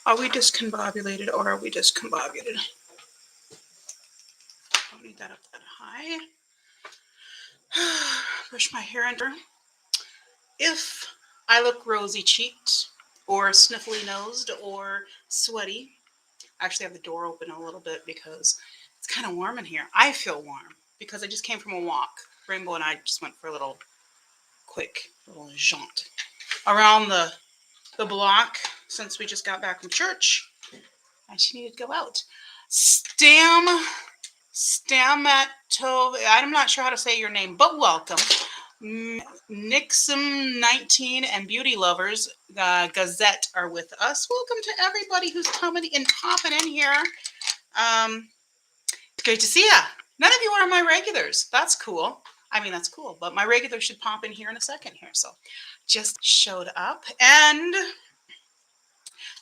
Are we discombobulated or are we discombobulated? Don't need that up that high. Brush my hair under. If I look rosy cheeked or sniffly nosed or sweaty, I actually have the door open a little bit because it's kind of warm in here. I feel warm because I just came from a walk. Rainbow and I just went for a little quick little jaunt around the block since we just got back from church. And she needed to go out. Stamatov, I'm not sure how to say your name, but welcome. Nixum 19 and Beauty Lovers Gazette are with us. Welcome to everybody who's coming and popping in here. It's great to see ya. None of you are my regulars. That's cool. I mean, that's cool, but my regulars should pop in here in a second here. So just showed up. And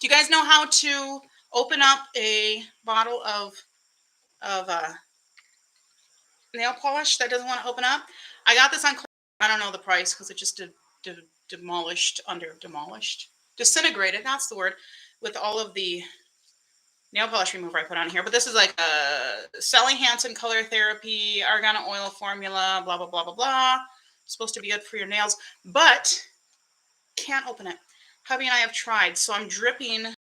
do you guys know how to open up a bottle of nail polish that doesn't want to open up? I got this on, I don't know the price because it just disintegrated, that's the word, with all of the nail polish remover I put on here. But this is like a Sally Hansen Color Therapy, Argan Oil Formula, blah, blah, blah, blah, blah. It's supposed to be good for your nails, but can't open it. Hubby and I have tried, so I'm dripping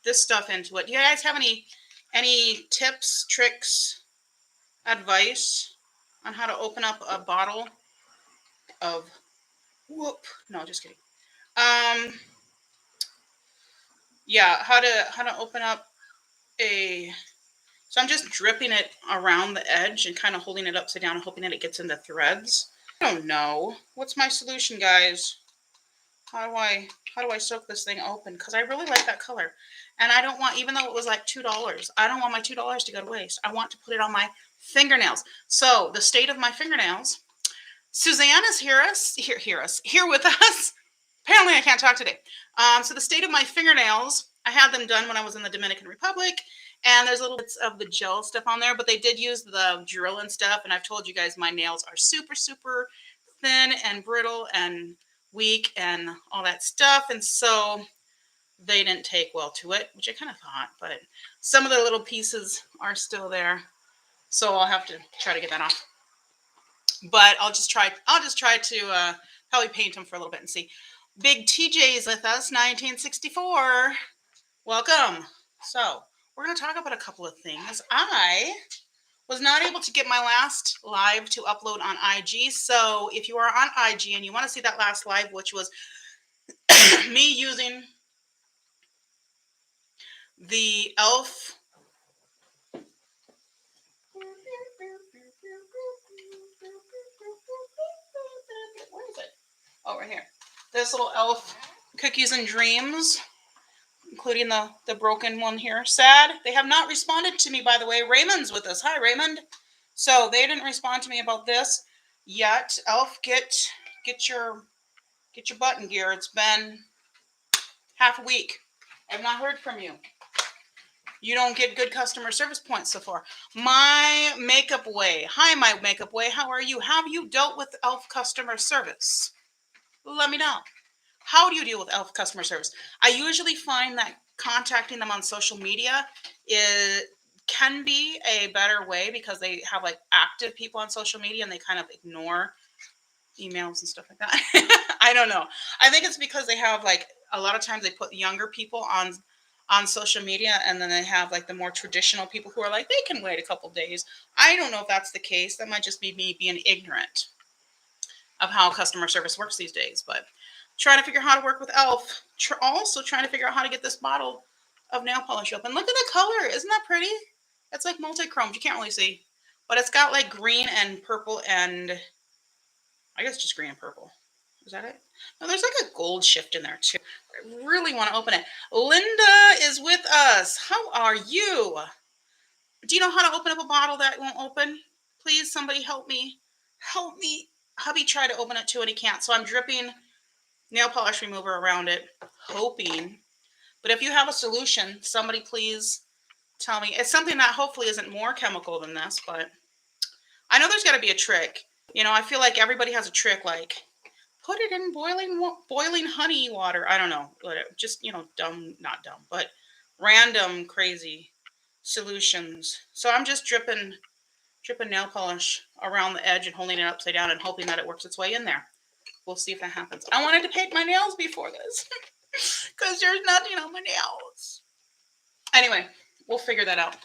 this stuff into it. Do you guys have any tips, tricks, advice on how to open up a bottle of no, just kidding. Yeah, how to open up so I'm just dripping it around the edge and kind of holding it upside down and hoping that it gets into threads. I don't know. What's my solution, guys? How do I soak this thing open? Because I really like that color. And I don't want, even though it was like $2, I don't want my $2 to go to waste. I want to put it on my fingernails. So the state of my fingernails, Suzanne is here with us. Apparently I can't talk today. So the state of my fingernails, I had them done when I was in the Dominican Republic, and there's little bits of the gel stuff on there, but they did use the drill and stuff, and I've told you guys my nails are super, super thin and brittle and weak and all that stuff, and so they didn't take well to it, which I kind of thought, but some of the little pieces are still there, so I'll have to try to get that off. But I'll just try to probably paint them for a little bit and see. Big TJ's with us, 1964. Welcome. So we're going to talk about a couple of things. I was not able to get my last live to upload on IG. So if you are on IG and you want to see that last live, which was me using the e.l.f. Where is it? Oh, right here. This little e.l.f. Cookies and Dreams, including the broken one here. Sad. They have not responded to me, by the way. Raymond's with us. Hi, Raymond. So they didn't respond to me about this yet. Elf, get your button gear. It's been half a week. I've not heard from you. You don't get good customer service points so far. My Makeup Way. Hi, My Makeup Way. How are you? Have you dealt with Elf customer service? Let me know. How do you deal with Elf customer service? I usually find that contacting them on social media can be a better way because they have like active people on social media and they kind of ignore emails and stuff like that. I don't know. I think it's because they have like a lot of times they put younger people on social media, and then they have like the more traditional people who are like, they can wait a couple days. I don't know if that's the case. That might just be me being ignorant of how customer service works these days, but trying to figure out how to work with e.l.f. Also trying to figure out how to get this bottle of nail polish open. Look at the color. Isn't that pretty? It's like multi-chromed. You can't really see, but it's got like green and purple and I guess just green and purple. Is that it? No, there's like a gold shift in there too. I really want to open it. Linda is with us. How are you? Do you know how to open up a bottle that won't open? Please, somebody help me. Help me. Hubby tried to open it too and he can't. So I'm dripping nail polish remover around it, hoping. But if you have a solution, somebody please tell me. It's something that hopefully isn't more chemical than this, but I know there's got to be a trick. You know, I feel like everybody has a trick, like Put it in boiling honey water. I don't know. Just, dumb, not dumb, but random crazy solutions. So I'm just dripping nail polish around the edge and holding it upside down and hoping that it works its way in there. We'll see if that happens. I wanted to paint my nails before this because there's nothing on my nails. Anyway, we'll figure that out.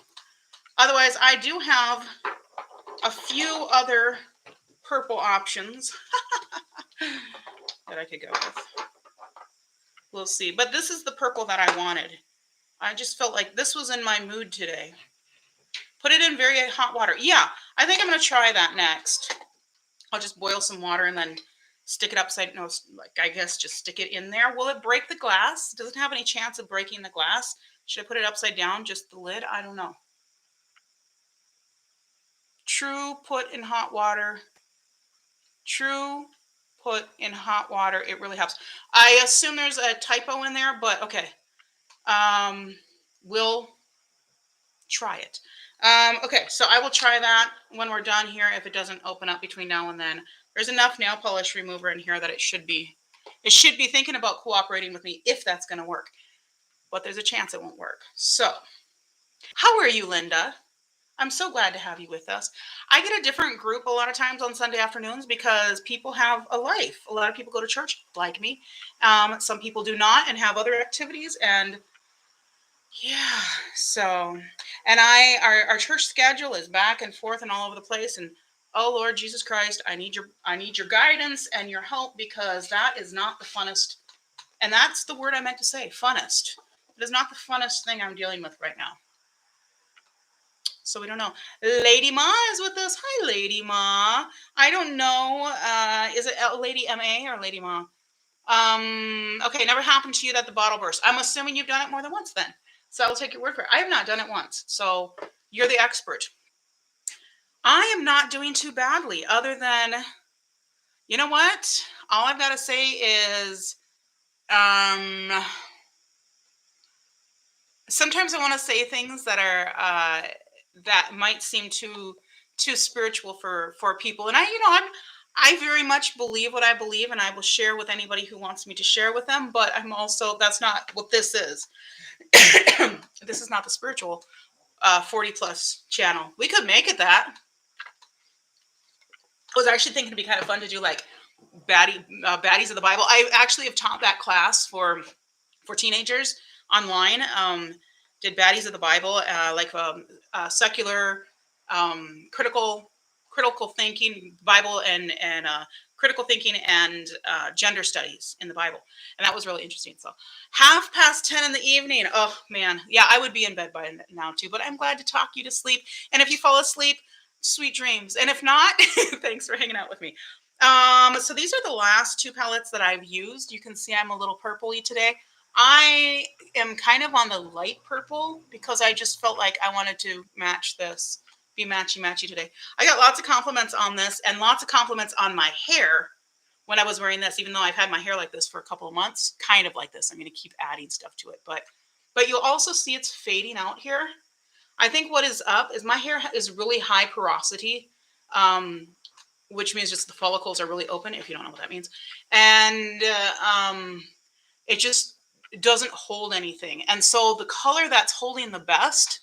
Otherwise, I do have a few other purple options that I could go with. We'll see. But this is the purple that I wanted. I just felt like this was in my mood today. Put it in very hot water. Yeah, I think I'm going to try that next. I'll just boil some water and then stick it upside, no, like I guess just stick it in there. Will it break the glass? Does it have any chance of breaking the glass? Should I put it upside down, just the lid? I don't know. True, put in hot water. True, put in hot water. It really helps. I assume there's a typo in there, but okay. We'll try it. Okay, so I will try that when we're done here. If it doesn't open up between now and then, there's enough nail polish remover in here that it should be thinking about cooperating with me if that's going to work. But there's a chance it won't work. So, how are you, Linda? I'm so glad to have you with us. I get a different group a lot of times on Sunday afternoons because people have a life. A lot of people go to church like me. Some people do not and have other activities. And yeah, so, and our church schedule is back and forth and all over the place. And oh Lord Jesus Christ, I need your guidance and your help because that is not the funnest. And that's the word I meant to say, funnest. It is not the funnest thing I'm dealing with right now. So we don't know. Lady Ma is with us. Hi, Lady Ma. I don't know. Is it Lady M.A. or Lady Ma? Okay, never happened to you that the bottle burst. I'm assuming you've done it more than once then. So I'll take your word for it. I have not done it once. So you're the expert. I am not doing too badly other than, you know what? All I've got to say is sometimes I want to say things that are that might seem too spiritual for people, and I very much believe what I believe, and I will share with anybody who wants me to share with them. But I'm also, that's not what this is. This is not the spiritual 40 plus channel. We could make it that. I was actually thinking it'd be kind of fun to do like baddies of the Bible. I actually have taught that class for teenagers online. Did baddies of the Bible, like secular, critical thinking Bible and critical thinking and gender studies in the Bible, and that was really interesting. So 10:30 in the evening. Oh man, yeah, I would be in bed by now too. But I'm glad to talk you to sleep. And if you fall asleep, sweet dreams. And if not, thanks for hanging out with me. So these are the last two palettes that I've used. You can see I'm a little purpley today. I am kind of on the light purple because I just felt like I wanted to match this, be matchy today. I got lots of compliments on this and lots of compliments on my hair when I was wearing this, even though I've had my hair like this for a couple of months, kind of like this. I'm going to keep adding stuff to it, but you'll also see it's fading out here. I think what is up is my hair is really high porosity, which means just the follicles are really open, if you don't know what that means. And it just doesn't hold anything. And so the color that's holding the best,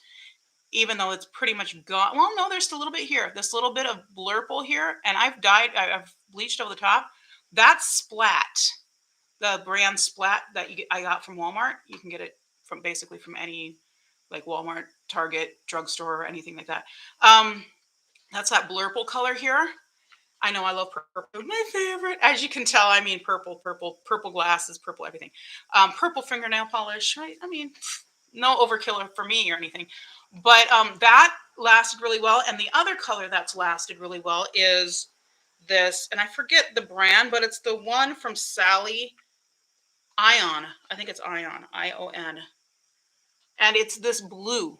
even though it's pretty much gone, well, no, there's a little bit here, this little bit of blurple here, and I've bleached over the top. That's Splat, the brand Splat that I got from Walmart. You can get it from basically from any like Walmart, Target, drugstore, or anything like that. That's that blurple color here. I know I love purple. My favorite, as you can tell, I mean purple glasses, purple everything. Purple fingernail polish, right? I mean, no overkill for me or anything. But that lasted really well. And the other color that's lasted really well is this, and I forget the brand, but it's the one from Sally Ion. I think it's Ion, I-O-N. And it's this blue.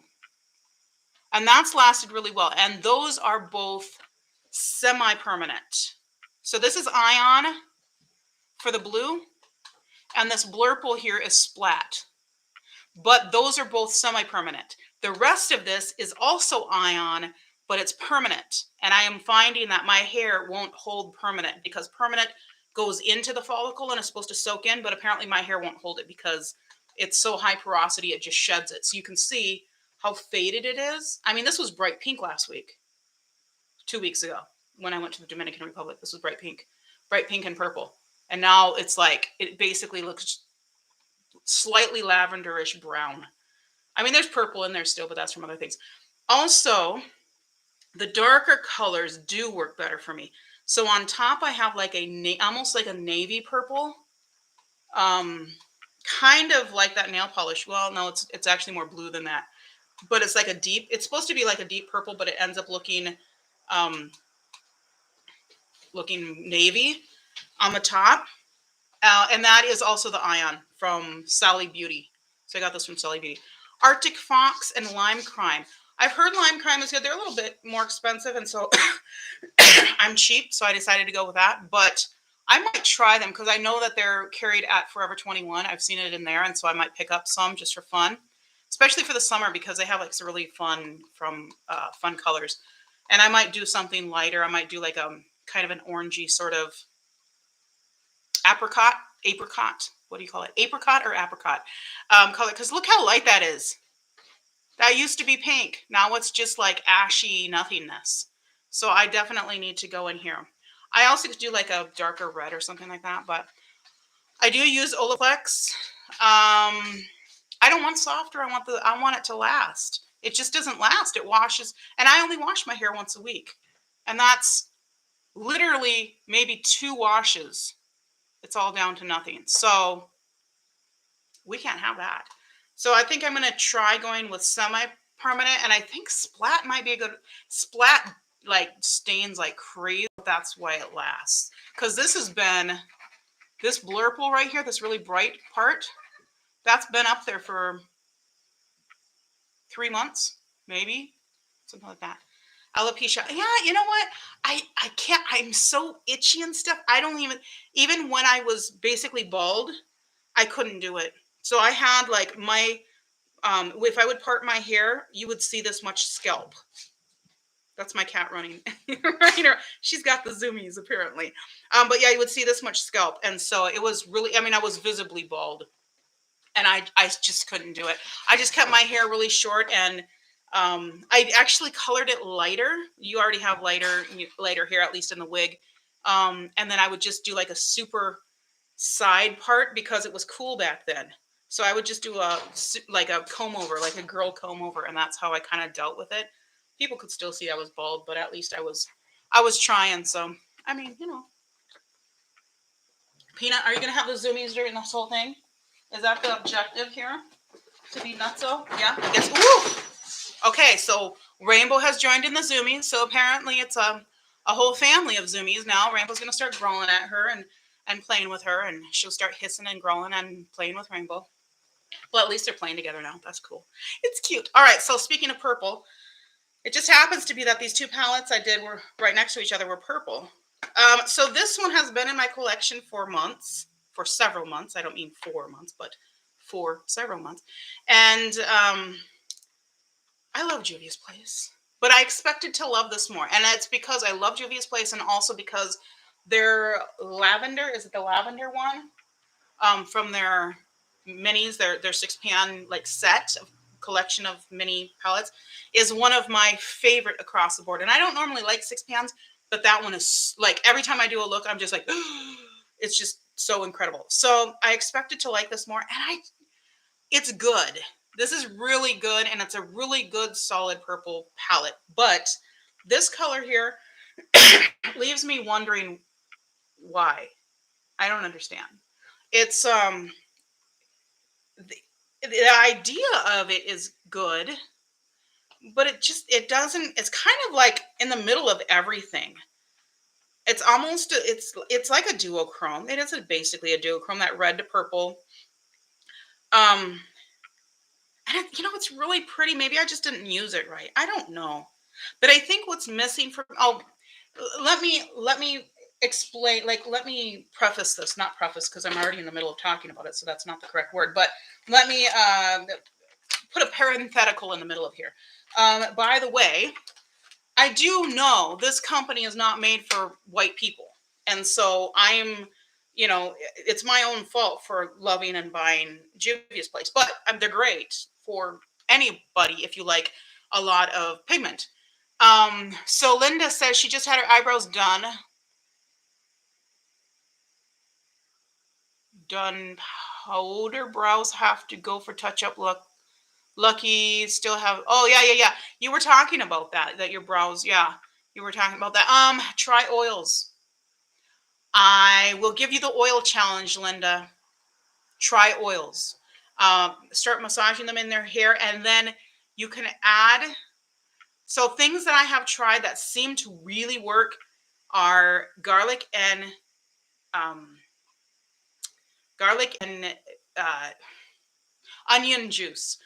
And that's lasted really well. And those are both semi-permanent. So this is Ion for the blue, and this blurple here is Splat. But those are both semi-permanent. The rest of this is also Ion, but it's permanent. And I am finding that my hair won't hold permanent because permanent goes into the follicle and is supposed to soak in, but apparently my hair won't hold it because it's so high porosity, it just sheds it. So you can see how faded it is. I mean, this was bright pink last week, 2 weeks ago when I went to the Dominican Republic. This was bright pink and purple. And now it's like, it basically looks slightly lavenderish brown. I mean, there's purple in there still, but that's from other things. Also, the darker colors do work better for me. So on top, I have like almost like a navy purple, kind of like that nail polish. Well, no, it's actually more blue than that, but it's like it's supposed to be like a deep purple, but it ends up looking navy on the top. And that is also the Ion from Sally Beauty. So I got this from Sally Beauty. Arctic Fox and Lime Crime. I've heard Lime Crime is good. They're a little bit more expensive, and so I'm cheap, so I decided to go with that. But I might try them because I know that they're carried at Forever 21. I've seen it in there, and so I might pick up some just for fun, especially for the summer because they have like some really fun colors. And I might do something lighter. I might do like a kind of an orangey sort of apricot. What do you call it? Apricot or apricot color? Because look how light that is. That used to be pink. Now it's just like ashy nothingness. So I definitely need to go in here. I also could do like a darker red or something like that, but I do use Olaplex. I don't want softer. I want it to last. It just doesn't last. It washes, and I only wash my hair once a week, and that's literally maybe 2 washes. It's all down to nothing. So we can't have that. So I think I'm going to try going with semi-permanent, and I think Splat might be a good Splat. Like stains like crazy. That's why it lasts. Because this blurple right here, this really bright part, that's been up there for 3 months, maybe something like that. Alopecia. Yeah, you know what? I can't. I'm so itchy and stuff. I don't even when I was basically bald, I couldn't do it. So I had like my if I would part my hair, you would see this much scalp. That's my cat running. She's got the zoomies apparently. But yeah, you would see this much scalp. And so it was really, I was visibly bald, and I just couldn't do it. I just kept my hair really short, and I actually colored it lighter. You already have lighter hair, at least in the wig. And then I would just do like a super side part because it was cool back then. So I would just do a comb over, like a girl comb over. And that's how I kind of dealt with it. People could still see I was bald, but at least I was trying. So, Peanut, are you going to have the zoomies during this whole thing? Is that the objective here? To be nutso? Yeah, I guess. Ooh! Okay, so Rainbow has joined in the zoomies. So apparently it's a whole family of zoomies now. Rainbow's going to start growling at her and playing with her, and she'll start hissing and growling and playing with Rainbow. Well, at least they're playing together now. That's cool. It's cute. All right, so speaking of purple, it just happens to be that these 2 palettes I did were right next to each other were purple. So this one has been in my collection for several months. I don't mean 4 months, but for several months. And I love Juvia's Place, but I expected to love this more. And it's because I love Juvia's Place, and also because their lavender, is it the lavender one? From their minis, their 6-pan like set of collection of mini palettes is one of my favorite across the board. And I don't normally like 6-pans, but that one is like, every time I do a look, I'm just like, it's just so incredible. So I expected to like this more, and it's good. This is really good, and it's a really good solid purple palette. But this color here leaves me wondering why. I don't understand. It's the idea of it is good, but it doesn't, it's kind of like in the middle of everything. It's almost, it's like a duochrome. It is basically a duochrome, that red to purple. And it's really pretty. Maybe I just didn't use it right. I don't know. But I think what's missing let me explain, let me preface this, not preface, because I'm already in the middle of talking about it, so that's not the correct word, but let me put a parenthetical in the middle of here. By the way, I do know this company is not made for white people, and so I'm it's my own fault for loving and buying Juvia's Place, but they're great for anybody if you like a lot of pigment. So Linda says she just had her eyebrows done. Powder brows have to go for touch up look. Lucky still have. Oh yeah, yeah, yeah. You were talking about that your brows. Yeah, you were talking about that. Try oils. I will give you the oil challenge, Linda. Try oils. Start massaging them in their hair, and then you can add. So things that I have tried that seem to really work are um, garlic and uh, onion juice.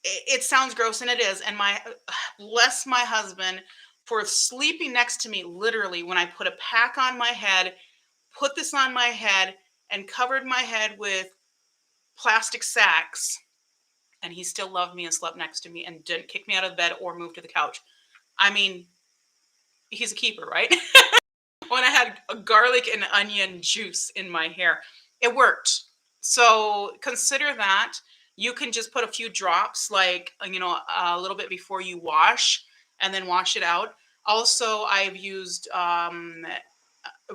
It sounds gross, and it is. And my bless my husband for sleeping next to me literally when I put a pack on my head, put this on my head, and covered my head with plastic sacks. And he still loved me and slept next to me and didn't kick me out of bed or move to the couch. I mean, he's a keeper, right? When I had a garlic and onion juice in my hair, it worked. So consider that. You can just put a few drops, like, a little bit before you wash, and then wash it out. Also, I've used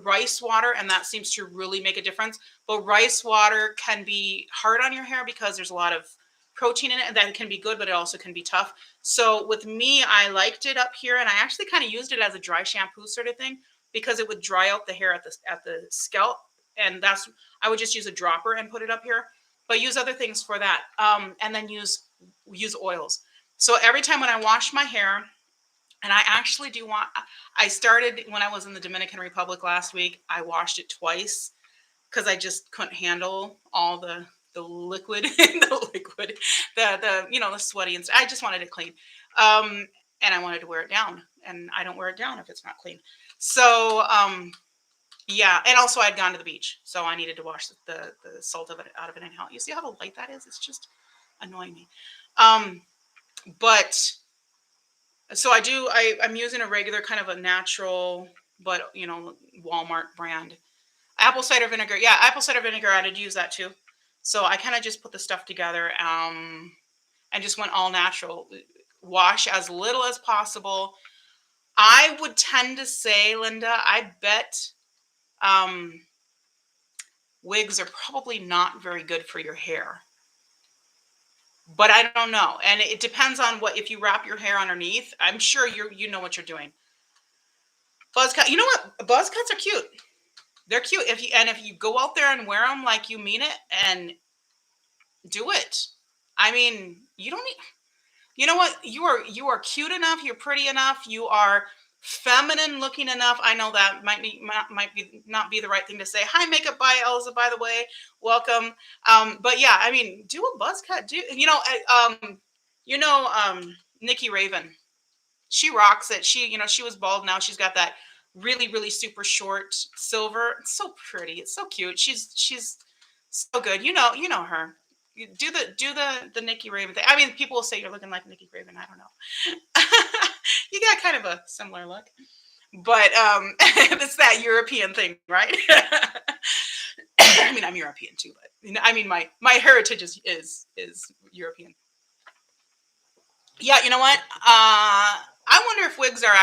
rice water, and that seems to really make a difference. But rice water can be hard on your hair because there's a lot of protein in it, and that can be good, but it also can be tough. So with me, I liked it up here, and I actually kind of used it as a dry shampoo sort of thing because it would dry out the hair at the scalp, and I would just use a dropper and put it up here. But use other things for that, and then use oils. So every time when I wash my hair, and I actually do want. I started when I was in the Dominican Republic last week. I washed it twice because I just couldn't handle all the liquid, the liquid, the sweaty and I just wanted it clean, and I wanted to wear it down, and I don't wear it down if it's not clean. So yeah, and also I'd gone to the beach, so I needed to wash the salt of it out of it anyhow. You see how the light that is? It's just annoying me. But so I'm using a regular kind of a natural, but Walmart brand apple cider vinegar. Yeah, apple cider vinegar. I did use that too. So I kind of just put the stuff together, and just went all natural. Wash as little as possible. I would tend to say, Linda, I bet wigs are probably not very good for your hair. But I don't know. And it depends on if you wrap your hair underneath. I'm sure you know what you're doing. Buzz cut. You know what? Buzz cuts are cute. They're cute. If you go out there and wear them like you mean it and do it. I mean, you don't need. You know what? You are cute enough. You're pretty enough. You are feminine looking enough. I know that might be not be the right thing to say. Hi, makeup by Elza, by the way. Welcome. But yeah, I mean, do a buzz cut. Nikki Raven. She rocks it. She was bald. Now she's got that really, really super short silver. It's so pretty. It's so cute. She's so good. You know her. You do the Nikki Raven thing. I mean, people will say you're looking like Nikki Raven. I don't know. You got kind of a similar look, but it's that European thing, right? I mean, I'm European too, but I mean, my heritage is European. Yeah, you know what? I wonder if wigs are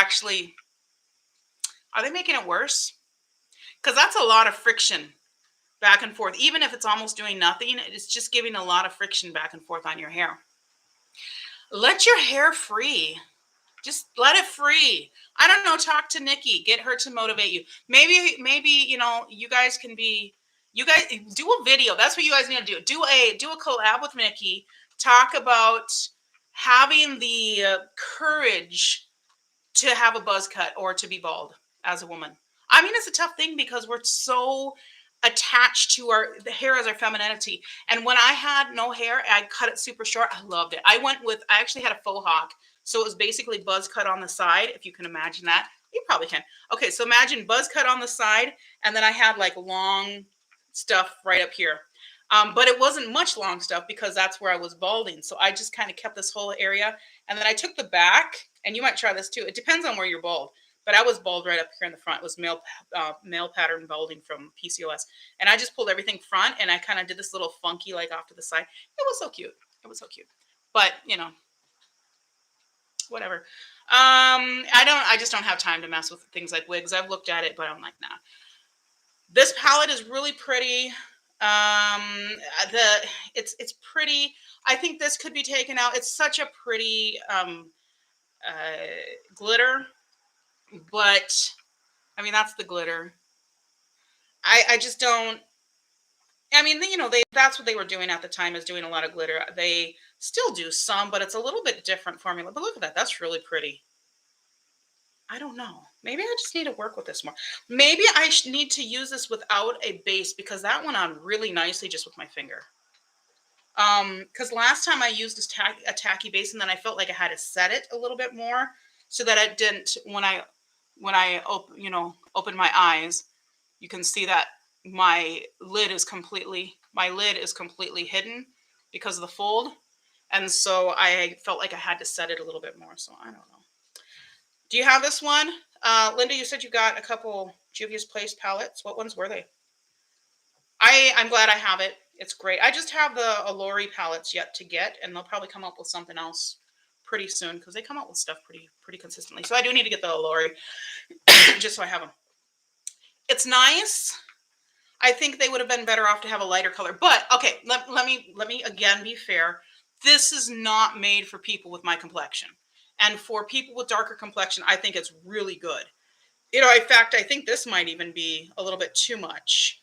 they making it worse? Because that's a lot of friction back and forth. Even if it's almost doing nothing, it's just giving a lot of friction back and forth on your hair. Let your hair free. Just let it free. I don't know. Talk to Nikki. Get her to motivate you. Maybe you guys do a video. That's what you guys need to do. Do a collab with Nikki. Talk about having the courage to have a buzz cut or to be bald as a woman. I mean, it's a tough thing because we're so attached to the hair as our femininity. And when I had no hair, I cut it super short. I loved it. I actually had a faux hawk. So it was basically buzz cut on the side, if you can imagine that. You probably can. Okay, so imagine buzz cut on the side, and then I had like long stuff right up here. But it wasn't much long stuff because that's where I was balding. So I just kind of kept this whole area. And then I took the back, and you might try this too. It depends on where you're bald. but I was bald right up here in the front. It was male pattern balding from PCOS. And I just pulled everything front and I kind of did this little funky like off to the side. It was so cute. It was so cute. But, you know, whatever. I just don't have time to mess with things like wigs. I've looked at it, but I'm like, nah. This palette is really pretty. It's pretty. I think this could be taken out. It's such a pretty glitter, but I mean, that's the glitter. I just don't. I mean, you know, that's what they were doing at the time, is doing a lot of glitter. They still do some, but it's a little bit different formula. But look at that. That's really pretty. I don't know. Maybe I just need to work with this more. Maybe I need to use this without a base, because that went on really nicely just with my finger. Because last time I used a tacky base, and then I felt like I had to set it a little bit more so that it didn't, when I open my eyes, you can see that my lid is completely hidden because of the fold. And so I felt like I had to set it a little bit more. So I don't know. Do you have this one? Linda, you said you got a couple Juvia's Place palettes. What ones were they? I'm glad I have it. It's great. I just have the Allure palettes yet to get, and they'll probably come up with something else pretty soon, because they come out with stuff pretty consistently. So I do need to get the Allure just so I have them. It's nice. I think they would have been better off to have a lighter color. But okay, let me again be fair. This is not made for people with my complexion. And for people with darker complexion, I think it's really good. You know, in fact, I think this might even be a little bit too much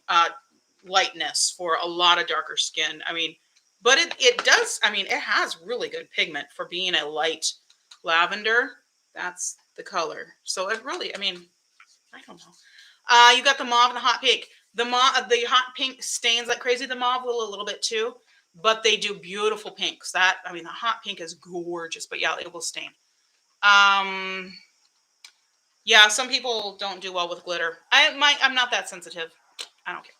lightness for a lot of darker skin. I mean, but it does, I mean, it has really good pigment for being a light lavender. That's the color. So it really, I mean, I don't know. You got the mauve and the hot pink. The hot pink stains like crazy. The mauve will a little bit too, but they do beautiful pinks. The hot pink is gorgeous, but yeah, it will stain. Yeah, some people don't do well with glitter. I'm not that sensitive. I don't care.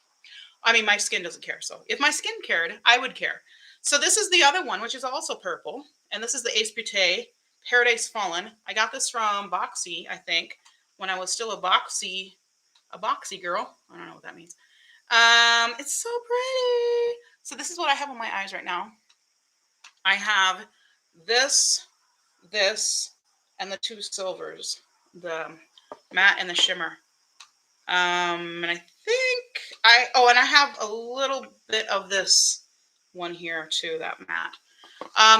I mean, my skin doesn't care. So if my skin cared, I would care. So this is the other one, which is also purple. And this is the Ace Beauté Paradise Fallen. I got this from Boxy, I think, when I was still a boxy girl. I don't know what that means. It's so pretty. So this is what I have on my eyes right now. I have this, and the two silvers, the matte and the shimmer. And I think and I have a little bit of this one here too, that matte.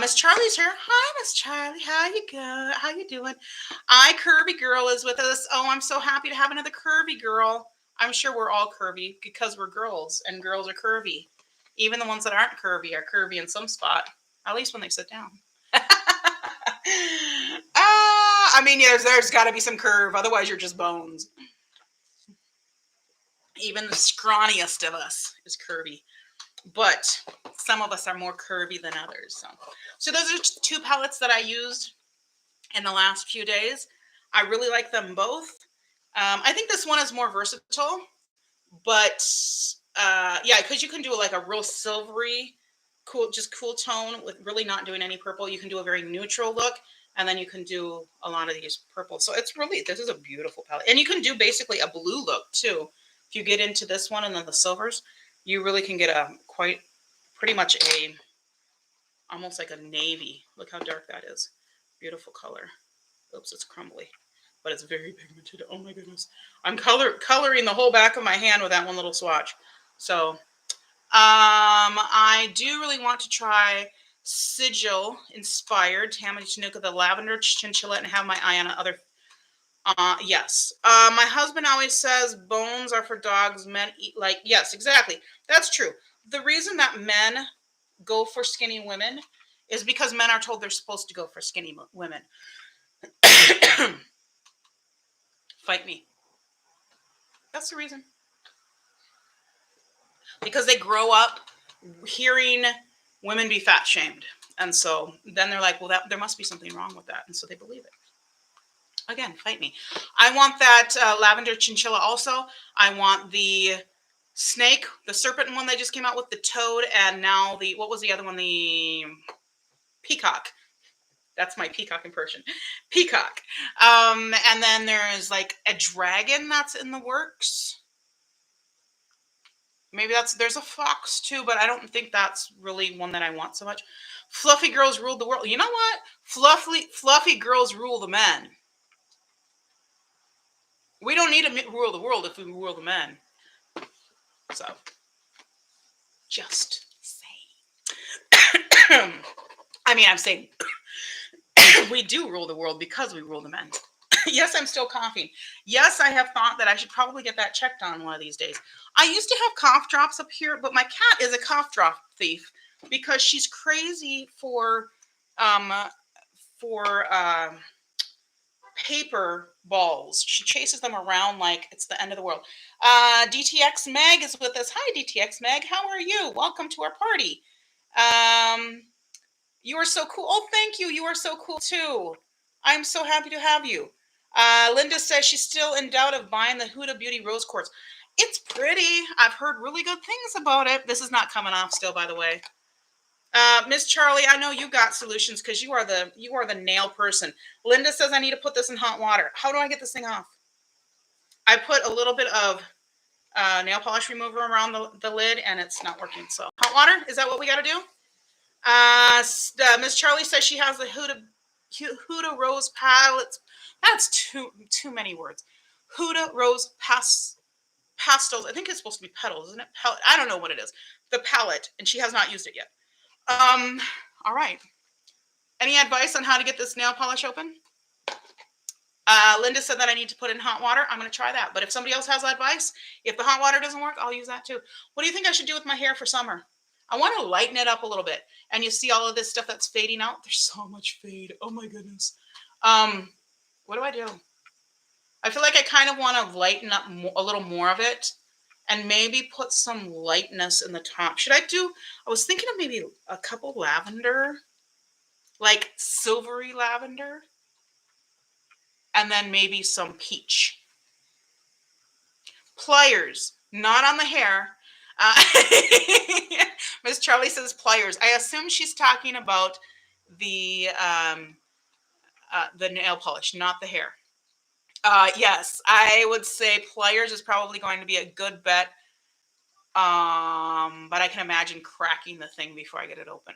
Miss Charlie's here. Hi, Miss Charlie. How you doing? Curvy Girl is with us. Oh, I'm so happy to have another curvy girl. I'm sure we're all curvy because we're girls, and girls are curvy. Even the ones that aren't curvy are curvy in some spot, at least when they sit down. I mean, there's got to be some curve. Otherwise, you're just bones. Even the scrawniest of us is curvy. But some of us are more curvy than others. So those are two palettes that I used in the last few days. I really like them both. I think this one is more versatile. But yeah, because you can do like a real silvery, cool tone with really not doing any purple. You can do a very neutral look. And then you can do a lot of these purple. So this is a beautiful palette. And you can do basically a blue look too. If you get into this one and then the silvers, you really can get pretty much almost like a navy. Look how dark that is. Beautiful color. Oops, it's crumbly, but it's very pigmented. Oh my goodness. I'm coloring the whole back of my hand with that one little swatch. So I do really want to try Sigil inspired Tammy Tanuka, the lavender chinchilla, and have my eye on other. Yes. My husband always says bones are for dogs. Men eat like, yes, exactly. That's true. The reason that men go for skinny women is because men are told they're supposed to go for skinny women. Fight me. That's the reason. Because they grow up hearing women be fat shamed. And so then they're like, well, there must be something wrong with that. And so they believe it. Again, fight me. I want that lavender chinchilla also. I want the snake, the serpent one they just came out with, the toad, and now what was the other one? The peacock. That's my peacock impression. Peacock. And then there's like a dragon that's in the works. Maybe there's a fox too, but I don't think that's really one that I want so much. Fluffy girls rule the world. You know what? Fluffy girls rule the men. We don't need to rule the world if we rule the men. So, just saying. I'm saying we do rule the world because we rule the men. Yes, I'm still coughing. Yes, I have thought that I should probably get that checked on one of these days. I used to have cough drops up here, but my cat is a cough drop thief because she's crazy um for paper balls. She chases them around like it's the end of the world. DTX Meg is with us. Hi, DTX Meg. How are you? Welcome to our party. You are so cool. Oh, thank you. You are so cool too. I'm so happy to have you. Linda says she's still in doubt of buying the Huda Beauty Rose Quartz. It's pretty. I've heard really good things about it. This is not coming off still, by the way. Miss Charlie, I know you got solutions because you are the nail person. Linda says I need to put this in hot water. How do I get this thing off? I put a little bit of nail polish remover around the lid and it's not working. So hot water, is that what we got to do? Miss Charlie says she has the Huda Rose palettes. That's too many words. Huda Rose pastels. I think it's supposed to be petals, isn't it? I don't know what it is. The palette, and she has not used it yet. All right. Any advice on how to get this nail polish open? Linda said that I need to put in hot water. I'm going to try that. But if somebody else has advice, if the hot water doesn't work, I'll use that too. What do you think I should do with my hair for summer? I want to lighten it up a little bit. And you see all of this stuff that's fading out? There's so much fade. Oh my goodness. What do I do? I feel like I kind of want to lighten up a little more of it and maybe put some lightness in the top. I was thinking of maybe a couple lavender, like silvery lavender, and then maybe some peach. Pliers, not on the hair. Miss Charlie says pliers. I assume she's talking about the nail polish, not the hair. Yes, I would say pliers is probably going to be a good bet. But I can imagine cracking the thing before I get it open.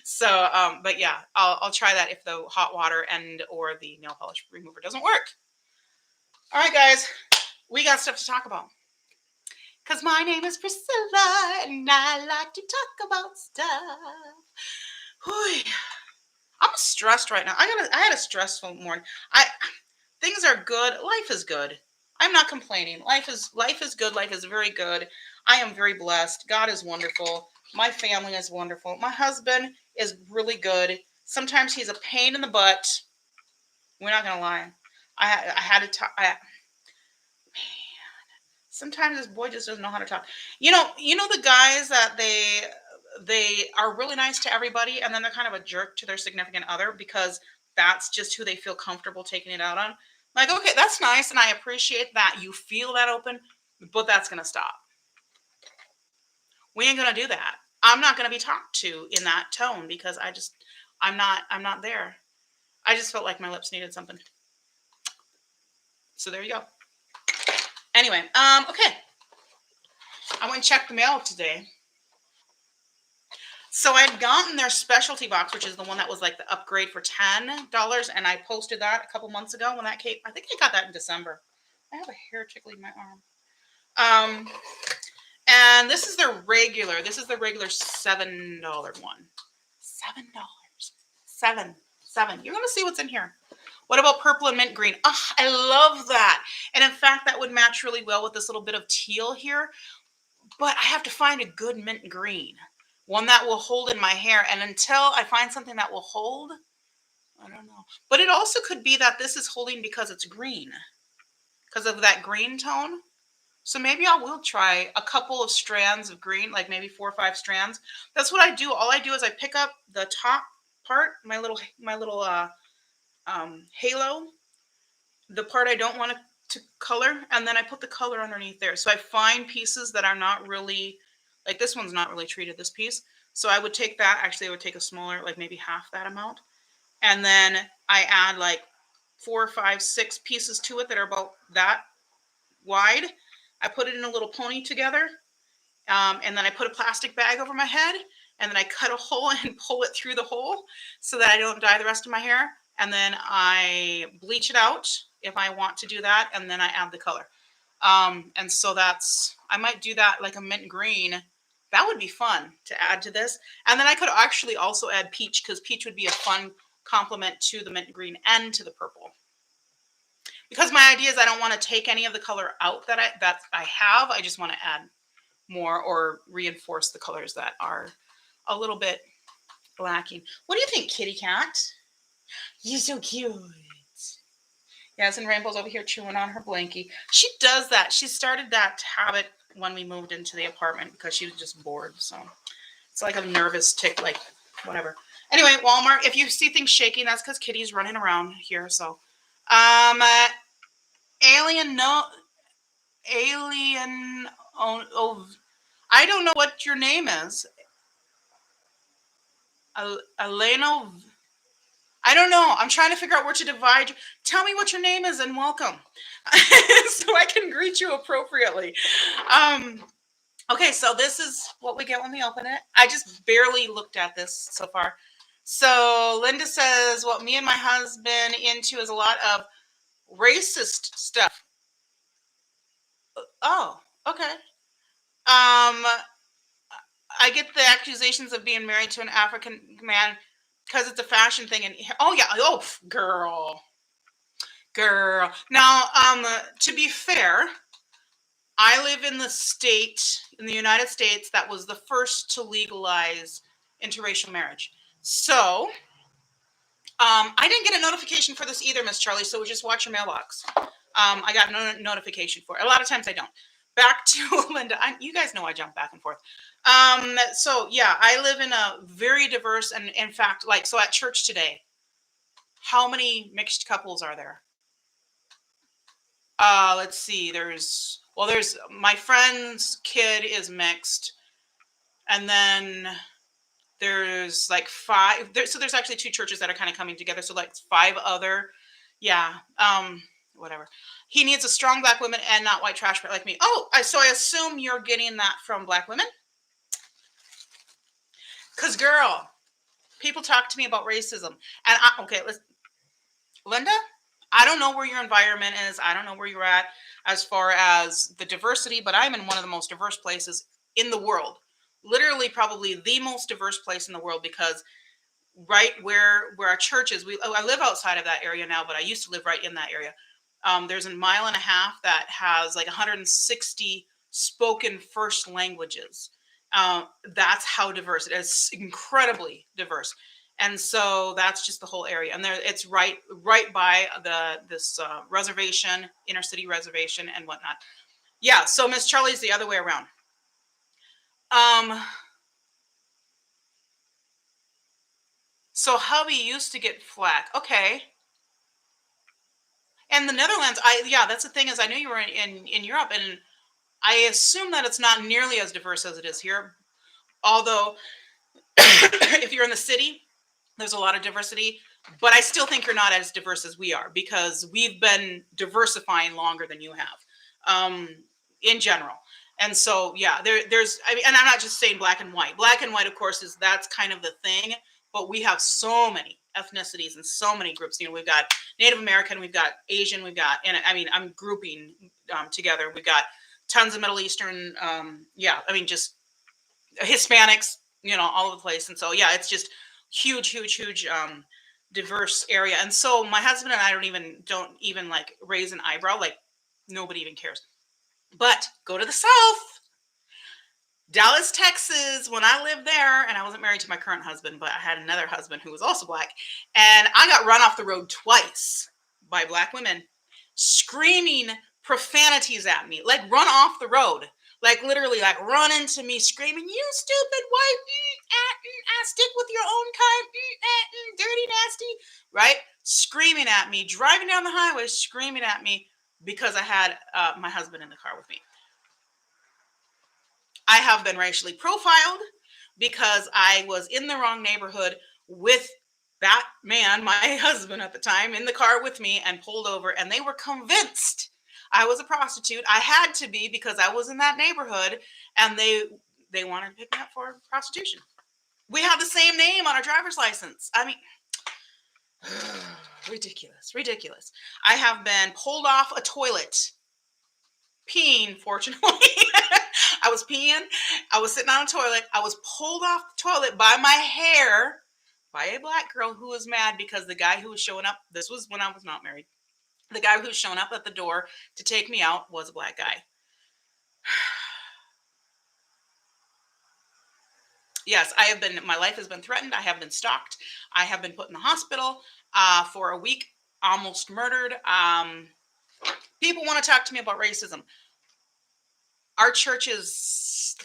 So, but yeah, I'll try that if the hot water or the nail polish remover doesn't work. All right, guys, we got stuff to talk about. Because my name is Priscilla, and I like to talk about stuff. Whew. I'm stressed right now. I had a stressful morning. Things are good. Life is good. I'm not complaining. Life is good. Life is very good. I am very blessed. God is wonderful. My family is wonderful. My husband is really good. Sometimes he's a pain in the butt. We're not gonna lie. I had to talk. Man, sometimes this boy just doesn't know how to talk. You know the guys that they are really nice to everybody, and then they're kind of a jerk to their significant other because that's just who they feel comfortable taking it out on. Like, okay, that's nice, and I appreciate that you feel that open, but that's gonna stop. We ain't gonna do that. I'm not gonna be talked to in that tone because I'm not there. I just felt like my lips needed something. So there you go. Anyway, okay. I went and checked the mail today. So I had gotten their specialty box, which is the one that was like the upgrade for $10, and I posted that a couple months ago when that came. I think I got that in December. I have a hair tickling my arm. And this is the regular. This is the regular $7 one. $7. Seven. You're gonna see what's in here. What about purple and mint green? Oh, I love that. And in fact, that would match really well with this little bit of teal here. But I have to find a good mint green. One that will hold in my hair. And until I find something that will hold, I don't know. But it also could be that this is holding because it's green. Because of that green tone. So maybe I will try a couple of strands of green, like maybe 4 or 5 strands. That's what I do. All I do is I pick up the top part, my little halo, the part I don't want to color, and then I put the color underneath there. So I find pieces that are not really, like this one's not really treated, this piece. So I would take that. Actually, I would take a smaller, like maybe half that amount. And then I add like 4, 5, 6 pieces to it that are about that wide. I put it in a little pony together. And then I put a plastic bag over my head, and then I cut a hole and pull it through the hole so that I don't dye the rest of my hair. And then I bleach it out if I want to do that, and then I add the color. And so I might do that like a mint green. That would be fun to add to this. And then I could actually also add peach, because peach would be a fun complement to the mint green and to the purple. Because my idea is I don't want to take any of the color out that I have. I just want to add more or reinforce the colors that are a little bit lacking. What do you think, kitty cat? You're so cute. Yes, and Rainbow's over here chewing on her blankie. She does that. She started that habit when we moved into the apartment because she was just bored. So it's like a nervous tick, like whatever. Anyway, Walmart, if you see things shaking, that's because Kitty's running around here. So, alien, oh, I don't know what your name is. Elena, I don't know. I'm trying to figure out where to divide you. Tell me what your name is and welcome, so I can greet you appropriately. Okay, so this is what we get when we open it. I just barely looked at this so far. So Linda says, what me and my husband into is a lot of racist stuff. Oh, okay. I get the accusations of being married to an African man because it's a fashion thing. And oh yeah, oh girl. Now, to be fair, I live in the United States, that was the first to legalize interracial marriage. So, I didn't get a notification for this either, Miss Charlie. So just watch your mailbox. I got no notification for it. A lot of times I don't. Back to Linda. You guys know I jump back and forth. So yeah, I live in a very diverse, and in fact, like, so at church today, how many mixed couples are there? Let's see. There's my friend's kid is mixed, and then there's like 5. So there's actually 2 churches that are kind of coming together. So like 5 other, yeah. Whatever. He needs a strong Black woman and not white trash like me. Oh, so I assume you're getting that from Black women, because girl, people talk to me about racism, and Linda, I don't know where your environment is. I don't know where you're at as far as the diversity, but I'm in one of the most diverse places in the world. Literally, probably the most diverse place in the world, because right where our church is, I live outside of that area now, but I used to live right in that area. There's a mile and a half that has like 160 spoken first languages. That's how diverse it is. It's incredibly diverse. And so that's just the whole area, and it's right by this reservation, inner city reservation, and whatnot. Yeah. So Miss Charlie's the other way around. So hubby used to get flack. Okay. And the Netherlands, that's the thing, is I knew you were in Europe, and I assume that it's not nearly as diverse as it is here. Although, if you're in the city, there's a lot of diversity, but I still think you're not as diverse as we are, because we've been diversifying longer than you have, in general. And so, yeah, there's, I mean, and I'm not just saying black and white. Black and white, of course, that's kind of the thing, but we have so many ethnicities and so many groups. You know, we've got Native American, we've got Asian, we've got, and I mean, I'm grouping together. We've got tons of Middle Eastern, just Hispanics, all over the place. And so, yeah, it's just huge, diverse area. And so my husband and I don't even like raise an eyebrow. Like, nobody even cares. But go to the South, Dallas, Texas, when I lived there, and I wasn't married to my current husband, but I had another husband who was also Black, and I got run off the road twice by Black women screaming profanities at me, like run off the road, like literally, like run into me screaming, "You stupid white, stick with your own kind, dirty, nasty," right? Screaming at me, driving down the highway, screaming at me, because I had my husband in the car with me. I have been racially profiled because I was in the wrong neighborhood with that man, my husband at the time, in the car with me and pulled over, and they were convinced I was a prostitute. I had to be because I was in that neighborhood, and they wanted to pick me up for prostitution. We have the same name on our driver's license. I mean, ridiculous, ridiculous. I have been pulled off a toilet, peeing, fortunately. I was peeing. I was sitting on a toilet. I was pulled off the toilet by my hair by a black girl who was mad because the guy who was showing up, this was when I was not married, the guy who was showing up at the door to take me out was a black guy. Yes, my life has been threatened. I have been stalked. I have been put in the hospital for a week, almost murdered. People want to talk to me about racism. Our church is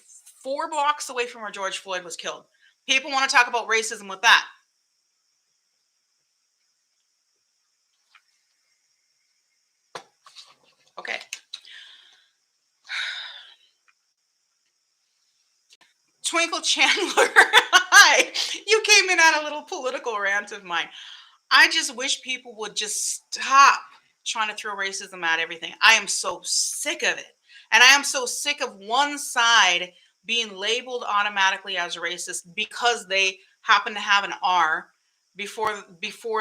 4 blocks away from where George Floyd was killed. People want to talk about racism with that. Okay. Twinkle Chandler, hi. You came in on a little political rant of mine. I just wish people would just stop trying to throw racism at everything. I am so sick of it. And I am so sick of one side being labeled automatically as racist because they happen to have an R before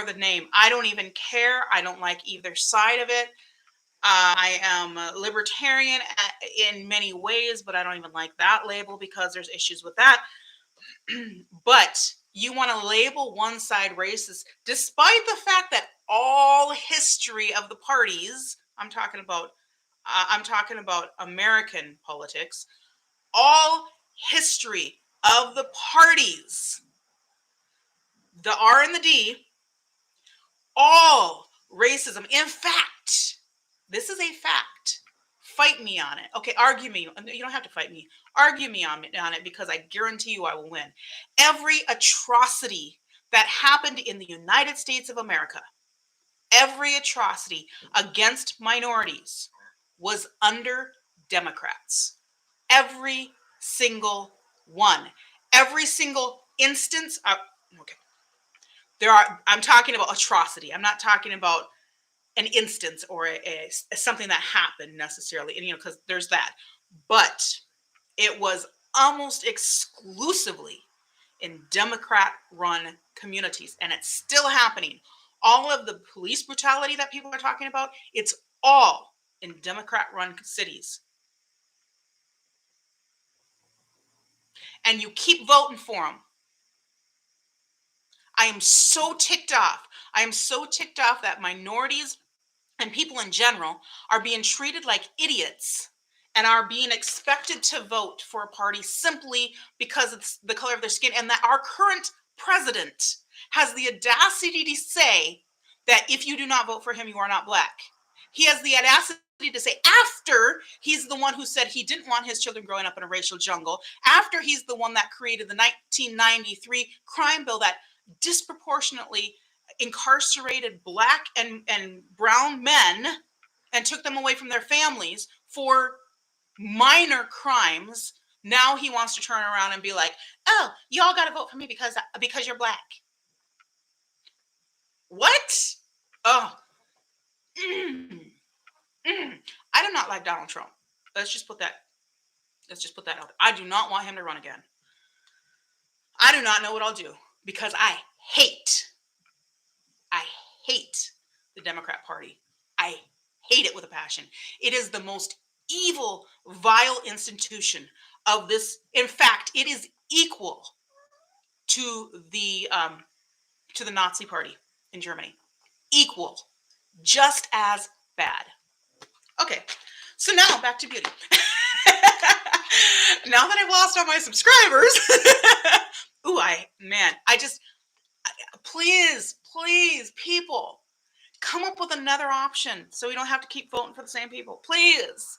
the name. I don't even care. I don't like either side of it. I am a libertarian in many ways, but I don't even like that label because there's issues with that. But you want to label one side racist, despite the fact that all history of the parties, I'm talking about American politics, all history of the parties, the R and the D, all racism. In fact, this is a fact. Fight me on it. Okay, argue me. You don't have to fight me. Argue me on it because I guarantee you I will win. Every atrocity that happened in the United States of America, every atrocity against minorities was under Democrats. Every single one. Every single instance. Okay. I'm talking about atrocity. I'm not talking about an instance or a something that happened necessarily, and because there's that, but it was almost exclusively in Democrat-run communities, and it's still happening. All of the police brutality that people are talking about, it's all in Democrat-run cities, and you keep voting for them. I am so ticked off. I am so ticked off that minorities and people in general are being treated like idiots and are being expected to vote for a party simply because it's the color of their skin, and that our current president has the audacity to say that if you do not vote for him, you are not black. He has the audacity to say, after he's the one who said he didn't want his children growing up in a racial jungle, after he's the one that created the 1993 crime bill that disproportionately incarcerated black and brown men and took them away from their families for minor crimes. Now he wants to turn around and be like, oh, y'all got to vote for me because you're black. What? Oh. I do not like Donald Trump. Let's just put that out. I do not want him to run again. I do not know what I'll do because I hate the Democrat Party. I hate it with a passion. It is the most evil, vile institution of this. In fact, it is equal to the Nazi Party in Germany. Equal, just as bad. Okay, so now back to beauty. Now that I've lost all my subscribers, please, people, come up with another option so we don't have to keep voting for the same people. Please.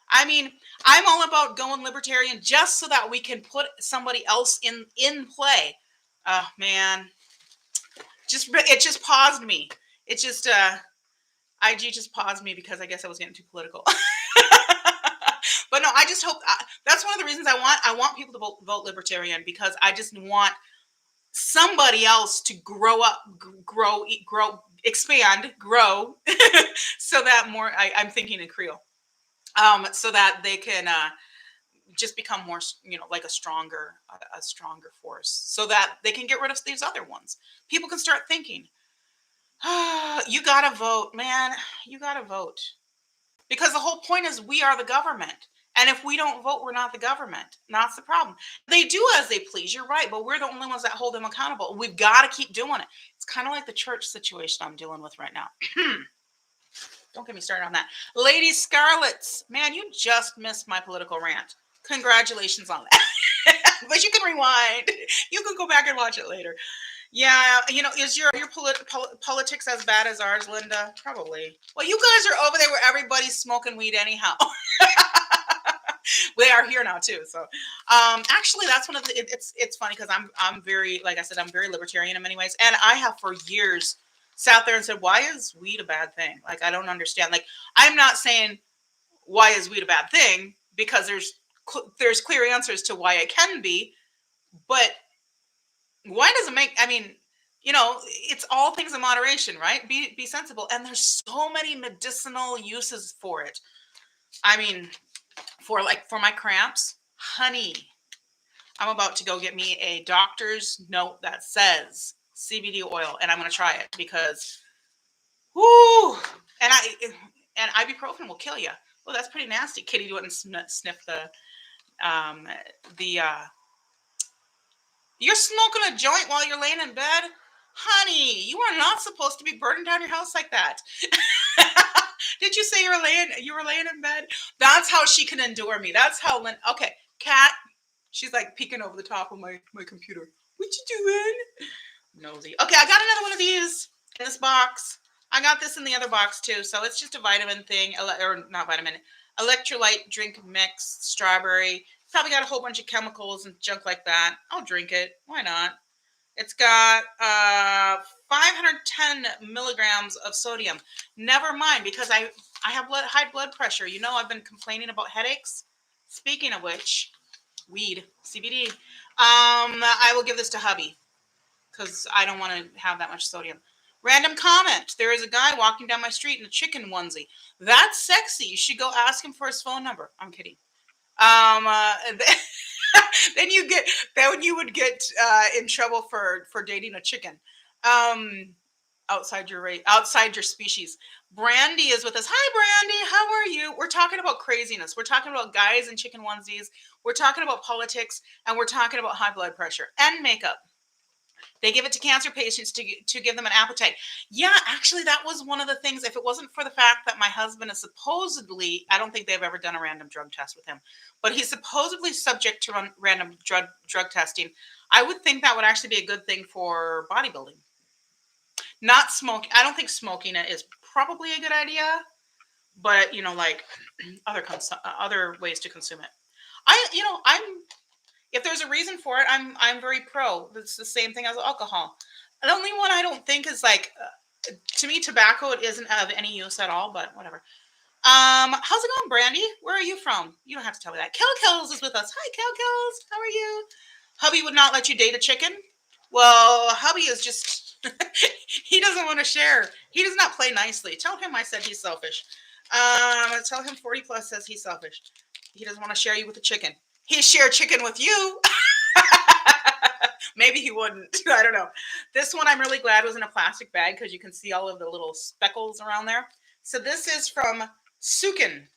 I mean, I'm all about going libertarian just so that we can put somebody else in play. Oh man, it just paused me. It just IG just paused me because I guess I was getting too political. But no, I just hope that's one of the reasons I want people to vote libertarian, because I just want somebody else to grow up, grow, expand, grow, so that more. I'm thinking in Creole, so that they can just become more, like a stronger force, so that they can get rid of these other ones. People can start thinking, you gotta vote, man. You gotta vote. Because the whole point is we are the government. And if we don't vote, we're not the government. And that's the problem. They do as they please. You're right. But we're the only ones that hold them accountable. We've got to keep doing it. It's kind of like the church situation I'm dealing with right now. Don't get me started on that. Lady Scarlets, man, you just missed my political rant. Congratulations on that. But you can rewind. You can go back and watch it later. Yeah, is your politics as bad as ours, Linda? Probably. Well, you guys are over there where everybody's smoking weed anyhow. They are here now too. So, actually, that's one of the. It's funny because I'm very, like I said, I'm very libertarian in many ways, and I have for years sat there and said, why is weed a bad thing? Like, I don't understand. Like, I'm not saying why is weed a bad thing, because there's clear answers to why it can be, but why does it make, I mean, it's all things in moderation, right? Be sensible. And there's so many medicinal uses for it. I mean, for my cramps, honey. I'm about to go get me a doctor's note that says CBD oil, and I'm going to try it because, whoo, and ibuprofen will kill you. Well, that's pretty nasty. Kitty wouldn't sniff the you're smoking a joint while you're laying in bed? Honey, you are not supposed to be burning down your house like that. Did you say you were laying in bed? That's how she can endure me. That's how okay, Kat, she's like peeking over the top of my computer. What you doing? Nosy. Okay, I got another one of these in this box. I got this in the other box too. So it's just a vitamin thing, or not vitamin, electrolyte drink mix, strawberry. Probably got a whole bunch of chemicals and junk like that. I'll drink it. Why not? It's got 510 milligrams of sodium. Never mind, because I have high blood pressure. I've been complaining about headaches. Speaking of which, weed, CBD. I will give this to hubby because I don't want to have that much sodium. Random comment. There is a guy walking down my street in a chicken onesie. That's sexy. You should go ask him for his phone number. I'm kidding. Then you would get in trouble for dating a chicken. Outside your species. Brandy is with us. Hi, Brandy. How are you? We're talking about craziness. We're talking about guys in chicken onesies. We're talking about politics, and we're talking about high blood pressure and makeup. They give it to cancer patients to give them an appetite. Yeah, actually, that was one of the things. If it wasn't for the fact that my husband is supposedly, I don't think they've ever done a random drug test with him, but he's supposedly subject to random drug testing. I would think that would actually be a good thing for bodybuilding. Not smoking. I don't think smoking it is probably a good idea, but like other ways to consume it. I'm if there's a reason for it, I'm very pro. It's the same thing as alcohol. The only one I don't think is like, to me, tobacco, it isn't of any use at all, but whatever. How's it going, Brandy? Where are you from? You don't have to tell me that. Kelkels is with us. Hi, Kelkels. How are you? Hubby would not let you date a chicken? Well, hubby is just, he doesn't want to share. He does not play nicely. Tell him I said he's selfish. Tell him 40+ says he's selfish. He doesn't want to share you with a chicken. He'd share chicken with you. Maybe he wouldn't. I don't know. This one I'm really glad was in a plastic bag because you can see all of the little speckles around there. So this is from Sukin,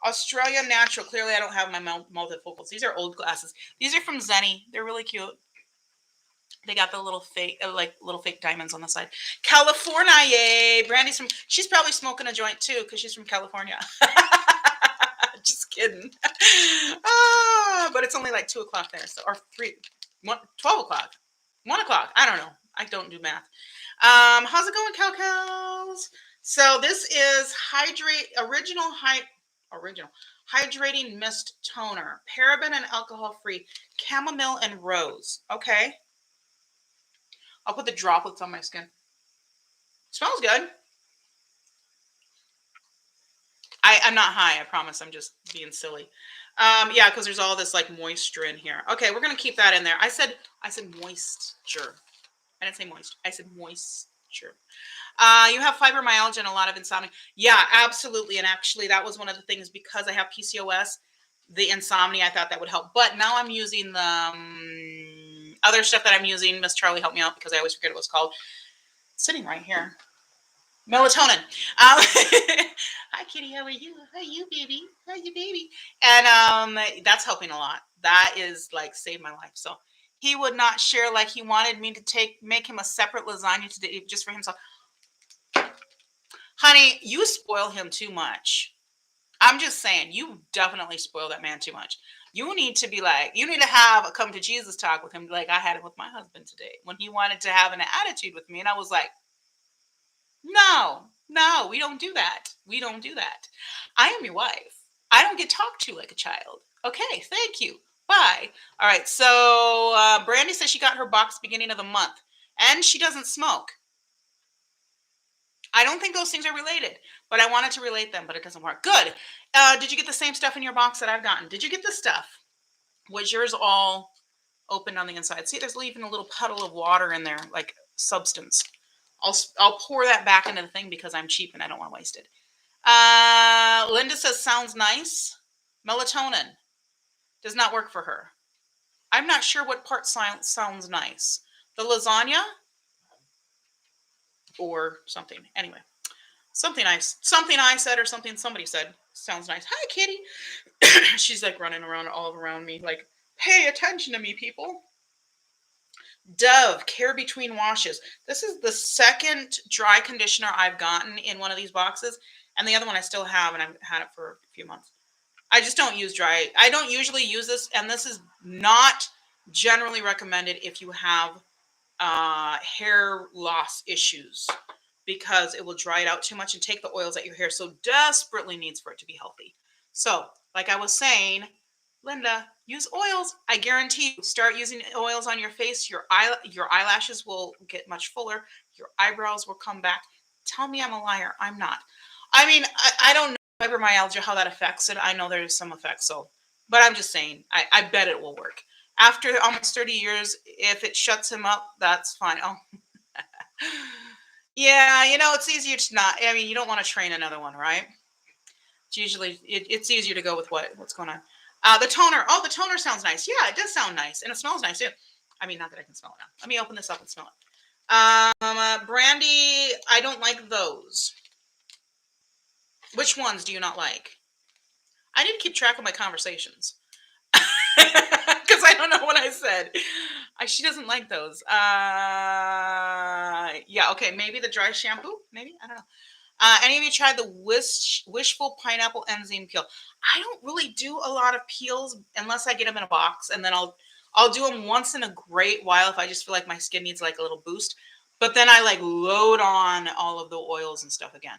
Australia Natural. Clearly I don't have my multifocals. These are old glasses. These are from Zenny. They're really cute. They got the little fake, little fake diamonds on the side. California, yay! Brandy's she's probably smoking a joint too because she's from California. Just kidding. But it's only like 2 o'clock there, so, or 12 o'clock, 1 o'clock. I don't know. I don't do math. How's it going, Cowcows? So this is original hydrating mist toner, paraben and alcohol free, chamomile and rose. Okay. I'll put the droplets on my skin. Smells good. I'm not high, I promise. I'm just being silly. Yeah, because there's all this like moisture in here. Okay, we're gonna keep that in there. I said moisture. I didn't say moist. I said moisture. You have fibromyalgia and a lot of insomnia. Yeah, absolutely. And actually, that was one of the things because I have PCOS, the insomnia. I thought that would help, but now I'm using the other stuff that I'm using. Miss Charlie helped me out because I always forget what it's called. It's sitting right here. Melatonin. Hi, Kitty. How are you? How are you, baby? How are you, baby? And that's helping a lot. That is like saved my life. So he would not share. Like he wanted me to make him a separate lasagna to just for himself. Honey, you spoil him too much. I'm just saying, you definitely spoil that man too much. You need to be like, you need to have a come to Jesus talk with him, like I had it with my husband today when he wanted to have an attitude with me, and I was like, no, no, we don't do that. We don't do that. I am your wife. I don't get talked to like a child. Okay, thank you. Bye. All right. So Brandy says she got her box beginning of the month, and she doesn't smoke. I don't think those things are related, but I wanted to relate them, but it doesn't work. Good. Did you get the same stuff in your box that I've gotten? Did you get the stuff? Was yours all open on the inside? See, there's even a little puddle of water in there, like substance. I'll pour that back into the thing because I'm cheap and I don't want to waste it. Linda says, sounds nice. Melatonin does not work for her. I'm not sure what part sounds nice. The lasagna or something. Anyway. Something I said or something somebody said sounds nice. Hi, Kitty. She's like running around all around me, like, pay attention to me, people. Dove, care between washes. This is the second dry conditioner I've gotten in one of these boxes. And the other one I still have, and I've had it for a few months. I just don't use dry. I don't usually use this. And this is not generally recommended if you have hair loss issues, because it will dry it out too much and take the oils that your hair so desperately needs for it to be healthy. So, like I was saying, Linda, use oils. I guarantee you, start using oils on your face. Your eyelashes will get much fuller. Your eyebrows will come back. Tell me I'm a liar. I'm not. I mean, I don't know fibromyalgia, how that affects it. I know there's some effects, so, but I'm just saying, I bet it will work. After almost 30 years, if it shuts him up, that's fine. Oh, yeah, it's easier to not. I mean, you don't want to train another one, right? It's usually it's easier to go with what's going on. The toner. Oh, the toner sounds nice. Yeah, it does sound nice, and it smells nice too. I mean, not that I can smell it now. Let me open this up and smell it. Brandy, I don't like those. Which ones do you not like? I need to keep track of my conversations because I don't know what I said. She doesn't like those. Yeah, okay, maybe the dry shampoo. Maybe, I don't know. Any of you tried the Wishful Pineapple Enzyme Peel? I don't really do a lot of peels unless I get them in a box, and then I'll do them once in a great while if I just feel like my skin needs like a little boost. But then I like load on all of the oils and stuff again.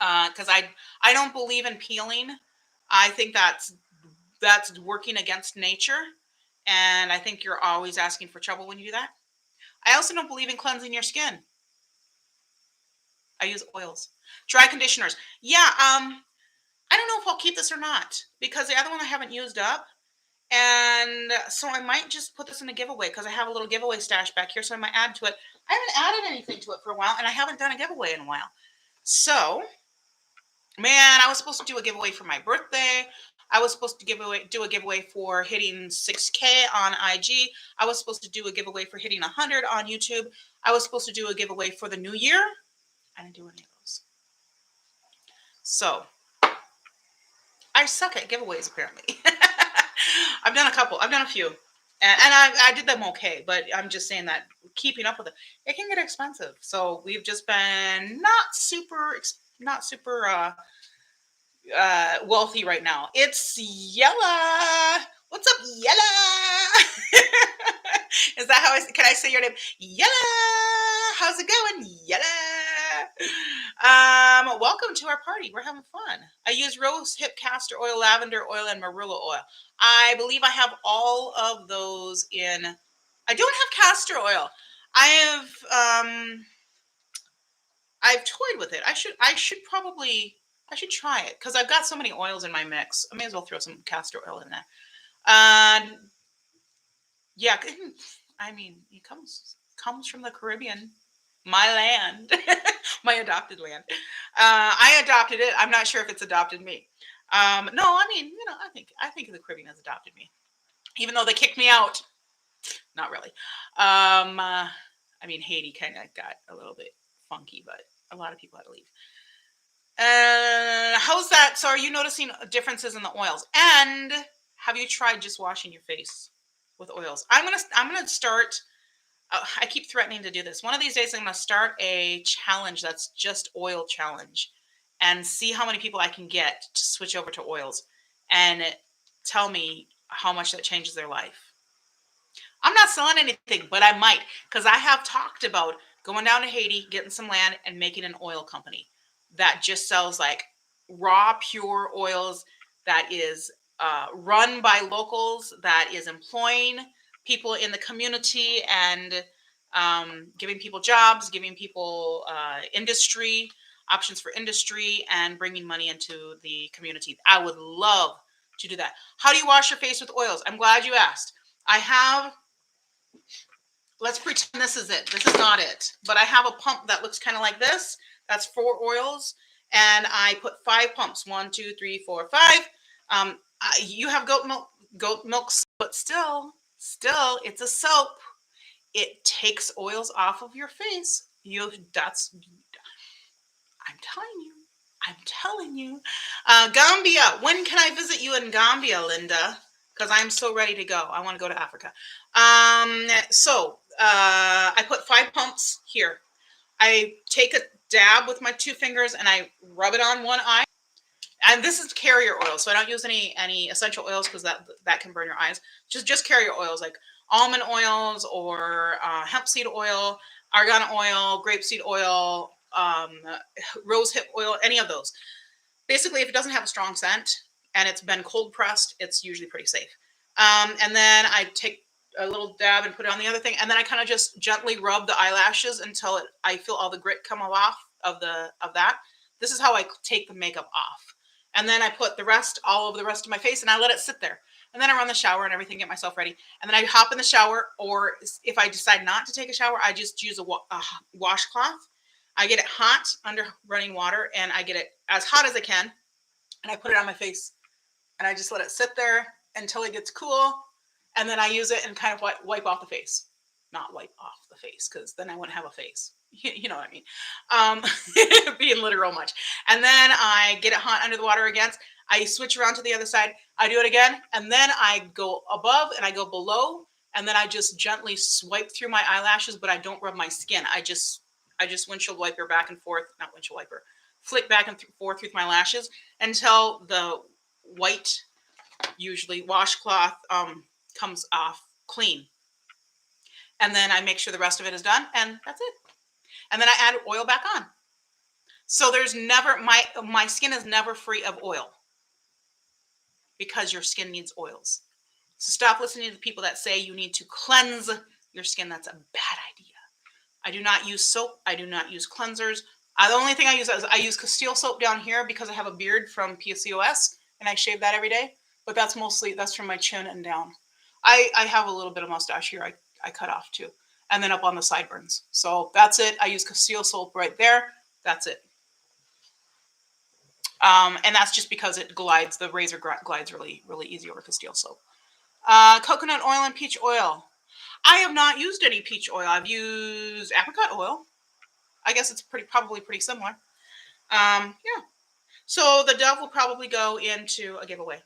Because I don't believe in peeling. I think that's working against nature, and I think you're always asking for trouble when you do that. I also don't believe in cleansing your skin. I use oils. Dry conditioners. Yeah, I don't know if I'll keep this or not because the other one I haven't used up. And so I might just put this in a giveaway because I have a little giveaway stash back here. So I might add to it. I haven't added anything to it for a while, and I haven't done a giveaway in a while. So, man, I was supposed to do a giveaway for my birthday. I was supposed to do a giveaway for hitting 6K on IG. I was supposed to do a giveaway for hitting 100 on YouTube. I was supposed to do a giveaway for the new year. I didn't do any of those. So I suck at giveaways, apparently. I've done a couple. I've done a few. And I did them okay. But I'm just saying that keeping up with it can get expensive. So we've just been not super wealthy right now. It's Yella. What's up, Yella? Is that how can I say your name? Yella. How's it going, Yella? Welcome to our party. We're having fun. I use rose hip castor oil, lavender oil, and marula oil. I believe I have all of those in. I don't have castor oil. I've toyed with it. I should probably I should try it because I've got so many oils in my mix. I may as well throw some castor oil in there. And yeah, I mean, it comes from the Caribbean, my land, my adopted land. I adopted it. I'm not sure if it's adopted me. No, I mean, I think the Caribbean has adopted me, even though they kicked me out. Not really. I mean, Haiti kind of got a little bit funky, but a lot of people had to leave. How's that? So, are you noticing differences in the oils? And have you tried just washing your face with oils? I'm gonna start. I keep threatening to do this. One of these days, I'm gonna start a challenge that's just oil challenge, and see how many people I can get to switch over to oils, and tell me how much that changes their life. I'm not selling anything, but I might because I have talked about going down to Haiti, getting some land, and making an oil company that just sells like raw, pure oils that is run by locals, that is employing people in the community and giving people jobs, giving people industry options for industry, and bringing money into the community. I would love to do that. How do you wash your face with oils? I'm glad you asked. I have Let's pretend this is it. This is not it. But I have a pump that looks kind of like this. That's 4 oils. And I put 5 pumps. 1, 2, 3, 4, 5. You have goat milk, but still, it's a soap. It takes oils off of your face. I'm telling you. I'm telling you. Gambia. When can I visit you in Gambia, Linda? Because I'm so ready to go. I want to go to Africa. I put 5 pumps here. I take a dab with my 2 fingers and I rub it on one eye. And this is carrier oil, so I don't use any essential oils because that can burn your eyes. Just carrier oils like almond oils or hemp seed oil, argan oil, grapeseed oil, rose hip oil, any of those. Basically, if it doesn't have a strong scent and it's been cold pressed, it's usually pretty safe. And then I take a little dab and put it on the other thing, and then I kind of just gently rub the eyelashes until I feel all the grit come off of that. This is how I take the makeup off. And then I put all over the rest of my face, and I let it sit there. And then I run the shower and everything, get myself ready. And then I hop in the shower, or if I decide not to take a shower, I just use a washcloth. I get it hot under running water, and I get it as hot as I can, and I put it on my face, and I just let it sit there until it gets cool, and then I use it and kind of wipe off the face. Not wipe off the face, because then I wouldn't have a face. You know what I mean? Being literal much. And then I get it hot under the water again. I switch around to the other side. I do it again, and then I go above and I go below, and then I just gently swipe through my eyelashes, but I don't rub my skin. I just windshield wiper back and forth, not windshield wiper, flick back and forth with my lashes until the white, usually washcloth, comes off clean. And then I make sure the rest of it is done, and that's it. And then I add oil back on. So there's never, my skin is never free of oil because your skin needs oils. So stop listening to the people that say you need to cleanse your skin. That's a bad idea. I do not use soap. I do not use cleansers. The only thing I use Castile soap down here because I have a beard from PCOS and I shave that every day. But that's from my chin and down. I have a little bit of mustache here. I cut off too. And then up on the sideburns. So that's it. I use Castile soap right there. That's it. And that's just because the razor glides really, really easy over Castile soap. Coconut oil and peach oil. I have not used any peach oil. I've used apricot oil. I guess it's probably pretty similar. Yeah. So the Dove will probably go into a giveaway.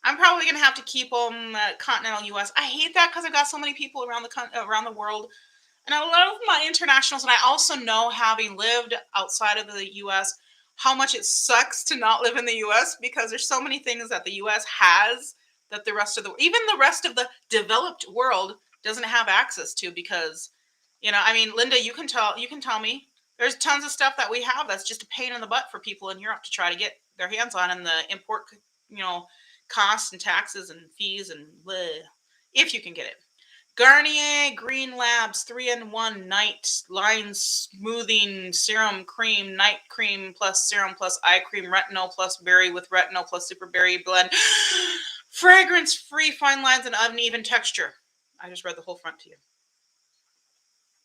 I'm probably going to have to keep them continental U.S. I hate that because I've got so many people around the world. And I love my internationals. And I also know, having lived outside of the U.S., how much it sucks to not live in the U.S. because there's so many things that the U.S. has that even the rest of the developed world doesn't have access to because, I mean, Linda, you can tell me there's tons of stuff that we have that's just a pain in the butt for people in Europe to try to get their hands on, and the import, costs and taxes and fees and bleh, if you can get it. Garnier Green Labs 3-in-1 Night Line Smoothing Serum Cream, Night Cream plus Serum plus Eye Cream, Retinol plus Berry with Retinol plus Super Berry Blend. Fragrance free, fine lines, and uneven texture. I just read the whole front to you.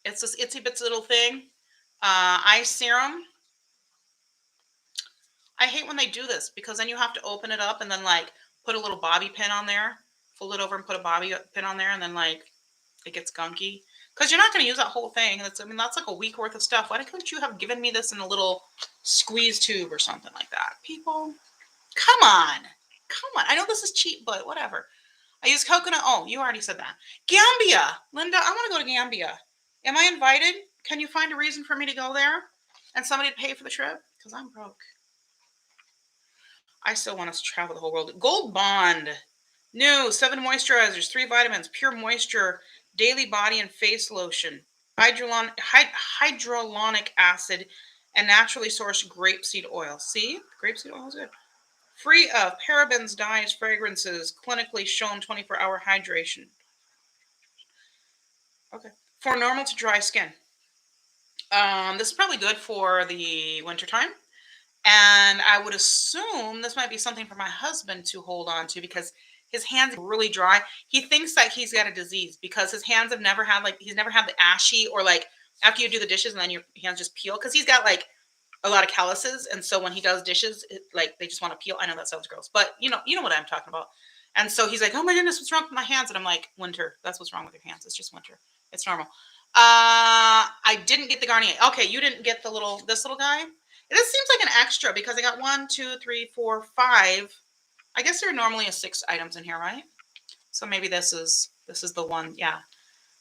It's this itsy bitsy little thing. Eye serum. I hate when they do this because then you have to open it up and then like put a little bobby pin on there, fold it over and put a bobby pin on there, and then like it gets gunky. Because you're not going to use that whole thing. That's like a week worth of stuff. Why couldn't you have given me this in a little squeeze tube or something like that? People, come on. Come on. I know this is cheap, but whatever. I use coconut. Oh, you already said that. Gambia. Linda, I want to go to Gambia. Am I invited? Can you find a reason for me to go there? And somebody to pay for the trip? Because I'm broke. I still want us to travel the whole world. Gold Bond. New 7 moisturizers, 3 vitamins, pure moisture, daily body and face lotion, hydrolonic acid, and naturally sourced grapeseed oil. See? Grapeseed oil is good. Free of parabens, dyes, fragrances, clinically shown 24-hour hydration. Okay. For normal to dry skin. This is probably good for the wintertime. And I would assume this might be something for my husband to hold on to because his hands are really dry. He thinks that he's got a disease because his hands have never had he's never had the ashy or like after you do the dishes and then your hands just peel because he's got like a lot of calluses. And so when he does dishes, like they just want to peel. I know that sounds gross, but you know what I'm talking about. And so he's like, oh my goodness, what's wrong with my hands? And I'm like, winter. That's what's wrong with your hands. It's just winter. It's normal. I didn't get the Garnier. Okay, you didn't get this little guy. This seems like an extra because I got 1, 2, 3, 4, 5. I guess there are normally 6 items in here, right? So maybe this is the one. Yeah.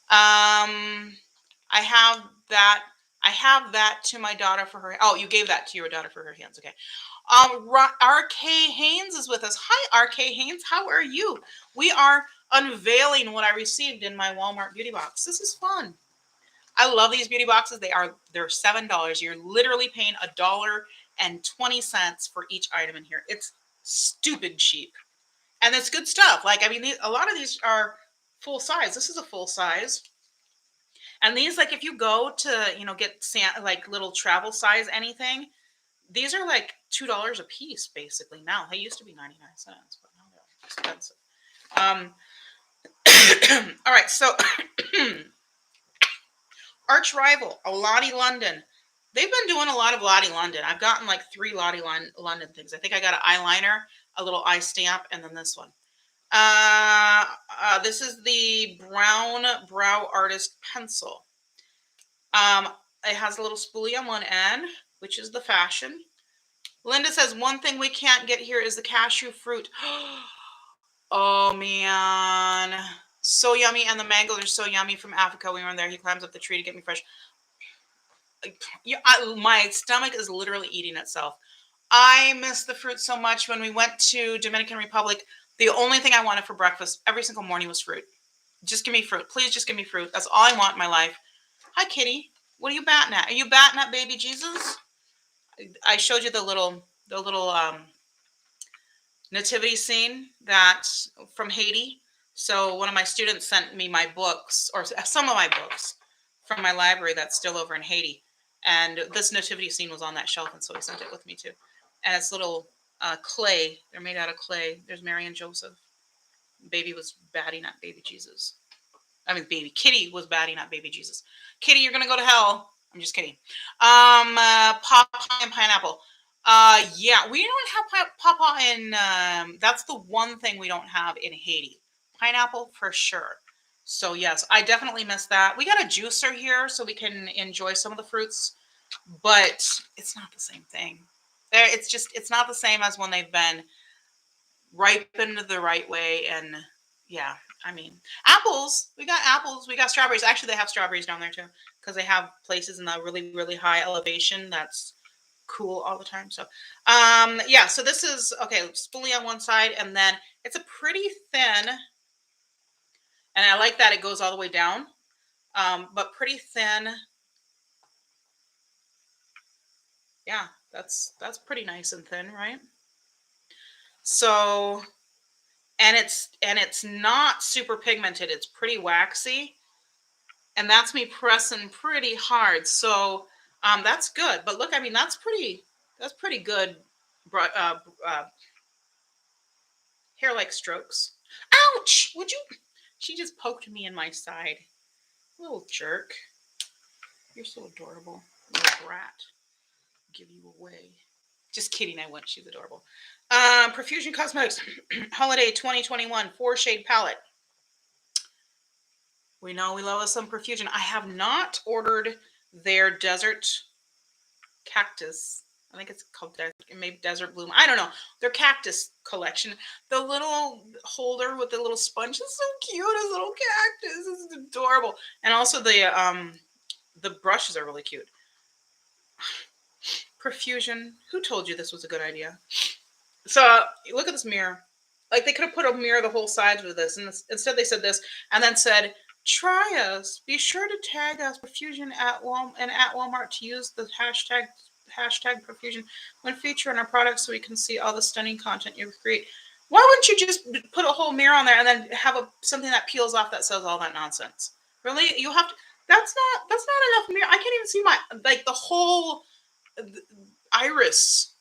I have that. I have that to my daughter for her. Oh, you gave that to your daughter for her hands. Okay. RK Haynes is with us. Hi, RK Haynes. How are you? We are unveiling what I received in my Walmart beauty box. This is fun. I love these beauty boxes. They're $7. You're literally paying $1.20 for each item in here. It's stupid cheap, and it's good stuff. Like a lot of these are full size. This is a full size, and these if you go to get like little travel size anything, these are like $2 a piece basically. Now they used to be 99 cents, but now they're expensive. All right, so. Arch rival, a Lottie London. They've been doing a lot of Lottie London. I've gotten like 3 Lottie London things. I think I got an eyeliner, a little eye stamp, and then this one. This is the Brown Brow Artist Pencil. It has a little spoolie on one end, which is the fashion. Linda says, one thing we can't get here is the cashew fruit. Oh, man. So yummy. And the mangoes are so yummy from Africa. We were in there. He climbs up the tree to get me fresh. My stomach is literally eating itself. I miss the fruit so much. When we went to Dominican Republic, the only thing I wanted for breakfast every single morning was fruit. Just give me fruit. Please just give me fruit. That's all I want in my life. Hi, Kitty. What are you batting at? Are you batting at baby Jesus? I showed you the little nativity scene that's from Haiti. So one of my students sent me my books, or some of my books from my library that's still over in Haiti. And this nativity scene was on that shelf, and so he sent it with me too. And it's little clay. They're made out of clay. There's Mary and Joseph. Baby was batting at baby Jesus. I mean, baby Kitty was batting at baby Jesus. Kitty, you're gonna go to hell. I'm just kidding. Pawpaw and pineapple. Yeah, we don't have pawpaw in. That's the one thing we don't have in Haiti. Pineapple for sure. So yes, I definitely miss that. We got a juicer here so we can enjoy some of the fruits, but it's not the same thing. It's not the same as when they've been ripened the right way. And yeah, I mean, apples. We got apples. We got strawberries. Actually, they have strawberries down there too because they have places in the really, really high elevation that's cool all the time. So yeah, so this is okay, spoolie on one side, and then it's a pretty thin, and I like that it goes all the way down, but pretty thin. Yeah, that's pretty nice and thin, right? So, and it's not super pigmented. It's pretty waxy, and that's me pressing pretty hard. So that's good. But look, I mean, that's pretty good. Uh, hair-like strokes. Ouch! Would you? She just poked me in my side. Little jerk. You're so adorable. Little brat. Give you away. Just kidding, I went. She's adorable. Profusion Cosmetics Holiday 2021 4-shade palette. We know we love us some Profusion. I have not ordered their Desert Cactus. I think it's called maybe Desert Bloom. I don't know. Their cactus collection. The little holder with the little sponge is so cute. His little cactus is adorable. And also the brushes are really cute. Profusion. Who told you this was a good idea? So look at this mirror. Like they could have put a mirror the whole sides with this, and instead they said this, and then said, "Try us. Be sure to tag us Profusion at Walmart to use the hashtag Profusion when featuring our products, so we can see all the stunning content you create." Why wouldn't you just put a whole mirror on there and then have something that peels off that says all that nonsense? Really, you have to. That's not enough mirror. I can't even see the whole iris.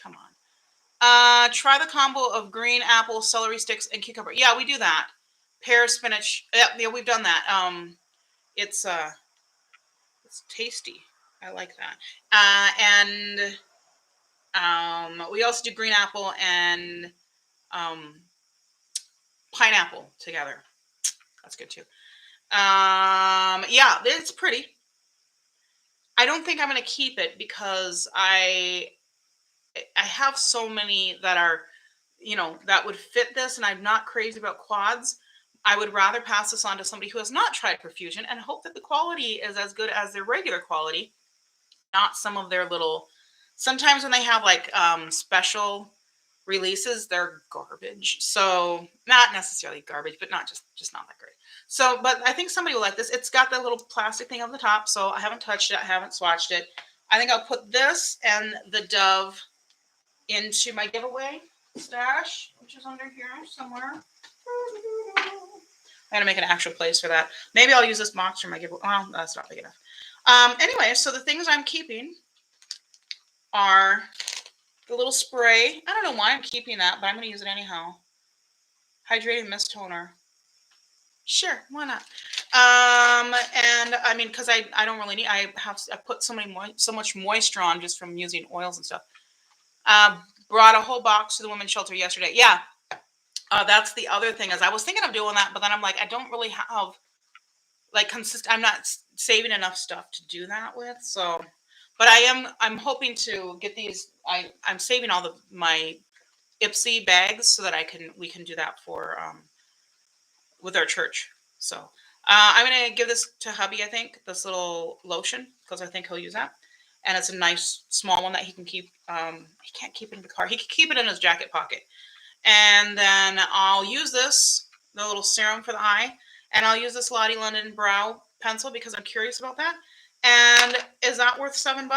Come on. Try the combo of green apple, celery sticks, and cucumber. Yeah, we do that. Pear, spinach. Yeah, we've done that. It's tasty. I like that. And we also do green apple and pineapple together. That's good too. Yeah, it's pretty. I don't think I'm going to keep it because I have so many that are, that would fit this, and I'm not crazy about quads. I would rather pass this on to somebody who has not tried Profusion and hope that the quality is as good as their regular quality, not some of their little. Sometimes when they have like special releases, they're garbage. So not necessarily garbage, but just not that great. So, but I think somebody will like this. It's got that little plastic thing on the top, so I haven't touched it. I haven't swatched it. I think I'll put this and the Dove into my giveaway stash, which is under here somewhere. I'm gonna make an actual place for that. Maybe I'll use this box for my giveaway. Well, that's not big enough. Anyway, so the things I'm keeping are the little spray. I don't know why I'm keeping that, but I'm gonna use it anyhow. Hydrating mist toner. Sure, why not? And I mean, because I don't really need. I put so much moisture on just from using oils and stuff. Brought a whole box to the women's shelter yesterday. Yeah, that's the other thing, is I was thinking of doing that, but then I'm like, I don't really have like I'm not saving enough stuff to do that with. So, but I'm hoping to get these. I'm saving all my Ipsy bags so that we can do that for with our church. So I'm gonna give this to hubby. I think this little lotion, because I think he'll use that. And it's a nice small one that he can keep. He can't keep it in the car. He can keep it in his jacket pocket. And then I'll use the little serum for the eye. And I'll use this Lottie London brow pencil because I'm curious about that. And is that worth $7?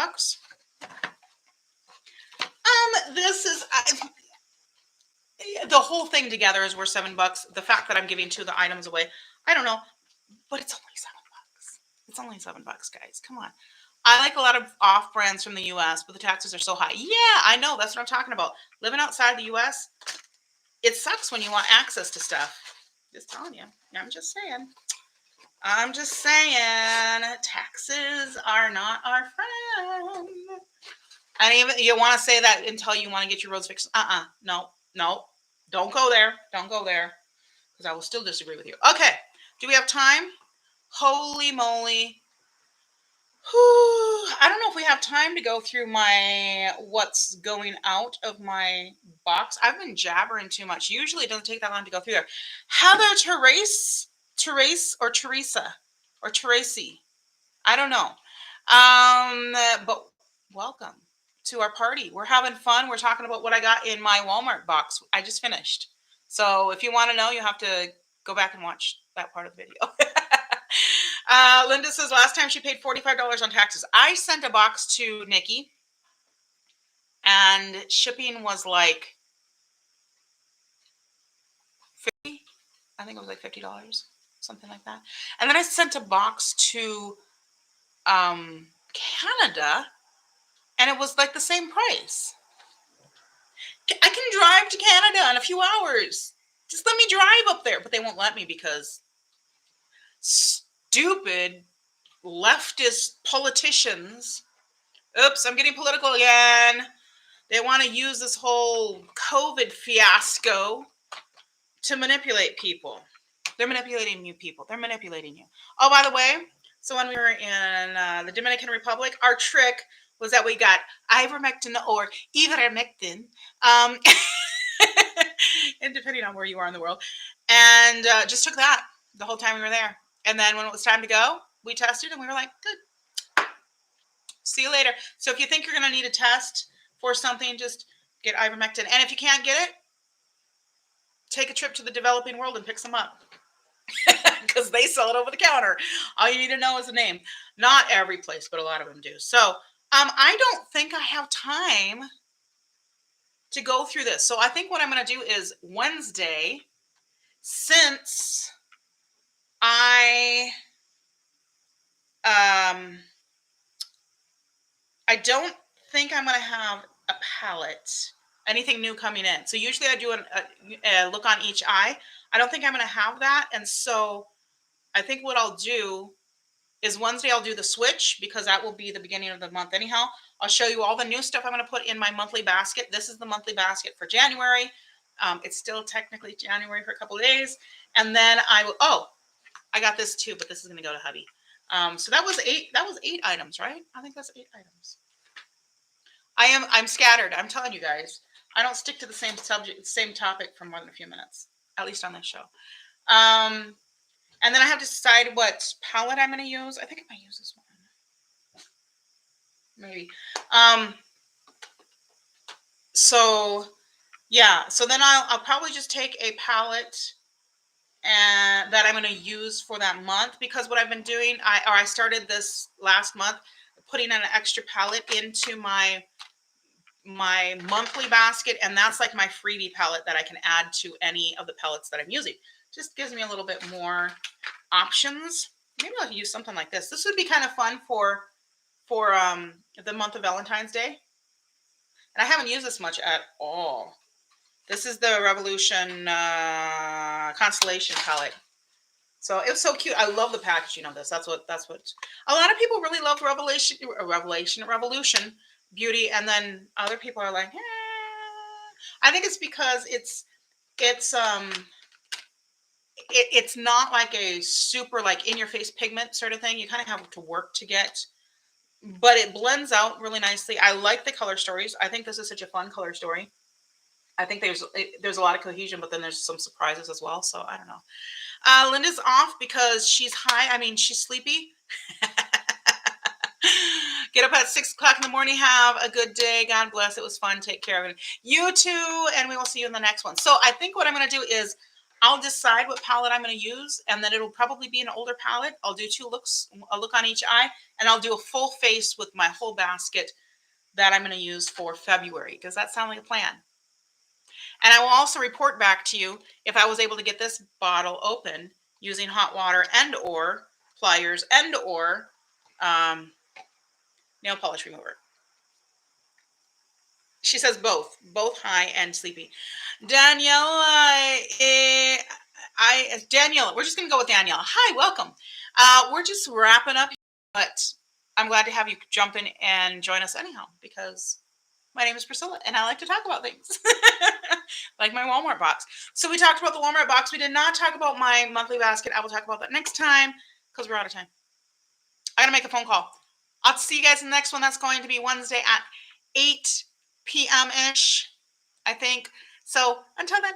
This is the whole thing together is worth $7. The fact that I'm giving 2 of the items away, I don't know, but it's only $7. It's only $7, guys. Come on. I like a lot of off brands from the U.S., but the taxes are so high. Yeah, I know. That's what I'm talking about. Living outside the U.S., it sucks when you want access to stuff. Just telling you. I'm just saying. Taxes are not our friend. And even you want to say that until you want to get your roads fixed. No. Don't go there. Don't go there. Because I will still disagree with you. Okay. Do we have time? Holy moly. I don't know if we have time to go through what's going out of my box. I've been jabbering too much. Usually it doesn't take that long to go through there. Heather Therese or Teresa or Tracy. I don't know. But welcome to our party. We're having fun. We're talking about what I got in my Walmart box. I just finished. So if you want to know, you have to go back and watch that part of the video. Linda says last time she paid $45 on taxes. I sent a box to Nikki, and shipping was like 50. I think it was like $50, something like that. And then I sent a box to Canada, and it was like the same price. I can drive to Canada in a few hours. Just let me drive up there, but they won't let me because stupid leftist politicians. Oops, I'm getting political again. They want to use this whole COVID fiasco to manipulate people. They're manipulating you people. They're manipulating you. Oh, by the way, so when we were in the Dominican Republic, our trick was that we got ivermectin or ivermectin, and depending on where you are in the world, and just took that the whole time we were there. And then when it was time to go, we tested and we were like, good. See you later. So if you think you're going to need a test for something, just get ivermectin. And if you can't get it, take a trip to the developing world and pick some up. Because they sell it over the counter. All you need to know is the name. Not every place, but a lot of them do. So I don't think I have time to go through this. So I think what I'm going to do is Wednesday, since I don't think I'm going to have a palette, anything new coming in. So usually I do a look on each eye. I don't think I'm going to have that. And so I think what I'll do is Wednesday I'll do the switch because that will be the beginning of the month anyhow. I'll show you all the new stuff I'm going to put in my monthly basket. This is the monthly basket for January. It's still technically January for a couple of days. And then I will, I got this too, but this is going to go to hubby. So that was 8 items, right? I think that's 8 items. I'm scattered. I'm telling you guys, I don't stick to the same subject, same topic for more than a few minutes, at least on this show. And then I have to decide what palette I'm going to use. I think I might use this one. Maybe. So yeah. So then I'll probably just take a palette and that I'm going to use for that month, because what I've been doing, I started this last month, putting an extra palette into my monthly basket, and that's like my freebie palette that I can add to any of the palettes that I'm using. Just gives me a little bit more options. Maybe I'll use something like this. This would be kind of fun for the month of Valentine's Day. And I haven't used this much at all. This is the Revolution Constellation palette. So it was so cute. I love the packaging of this. That's what a lot of people really love Revolution Beauty, and then other people are like, I think it's because it's not like a super like in your face pigment sort of thing. You kind of have to work to get, but it blends out really nicely. I like the color stories. I think this is such a fun color story. I think there's a lot of cohesion, but then there's some surprises as well. So I don't know. Linda's off because she's high. I mean, she's sleepy. Get up at 6 o'clock in the morning. Have a good day. God bless. It was fun. Take care of it. You too. And we will see you in the next one. So I think what I'm going to do is I'll decide what palette I'm going to use, and then it'll probably be an older palette. I'll do 2 looks, a look on each eye, and I'll do a full face with my whole basket that I'm going to use for February. Does that sound like a plan? And I will also report back to you if I was able to get this bottle open using hot water and or pliers and or nail polish remover. She says both high and sleepy. Daniela, Daniela, we're just going to go with Daniela. Hi, welcome. We're just wrapping up, but I'm glad to have you jump in and join us anyhow, because my name is Priscilla, and I like to talk about things, like my Walmart box. So we talked about the Walmart box. We did not talk about my monthly basket. I will talk about that next time because we're out of time. I got to make a phone call. I'll see you guys in the next one. That's going to be Wednesday at 8 p.m.-ish, I think. So until then,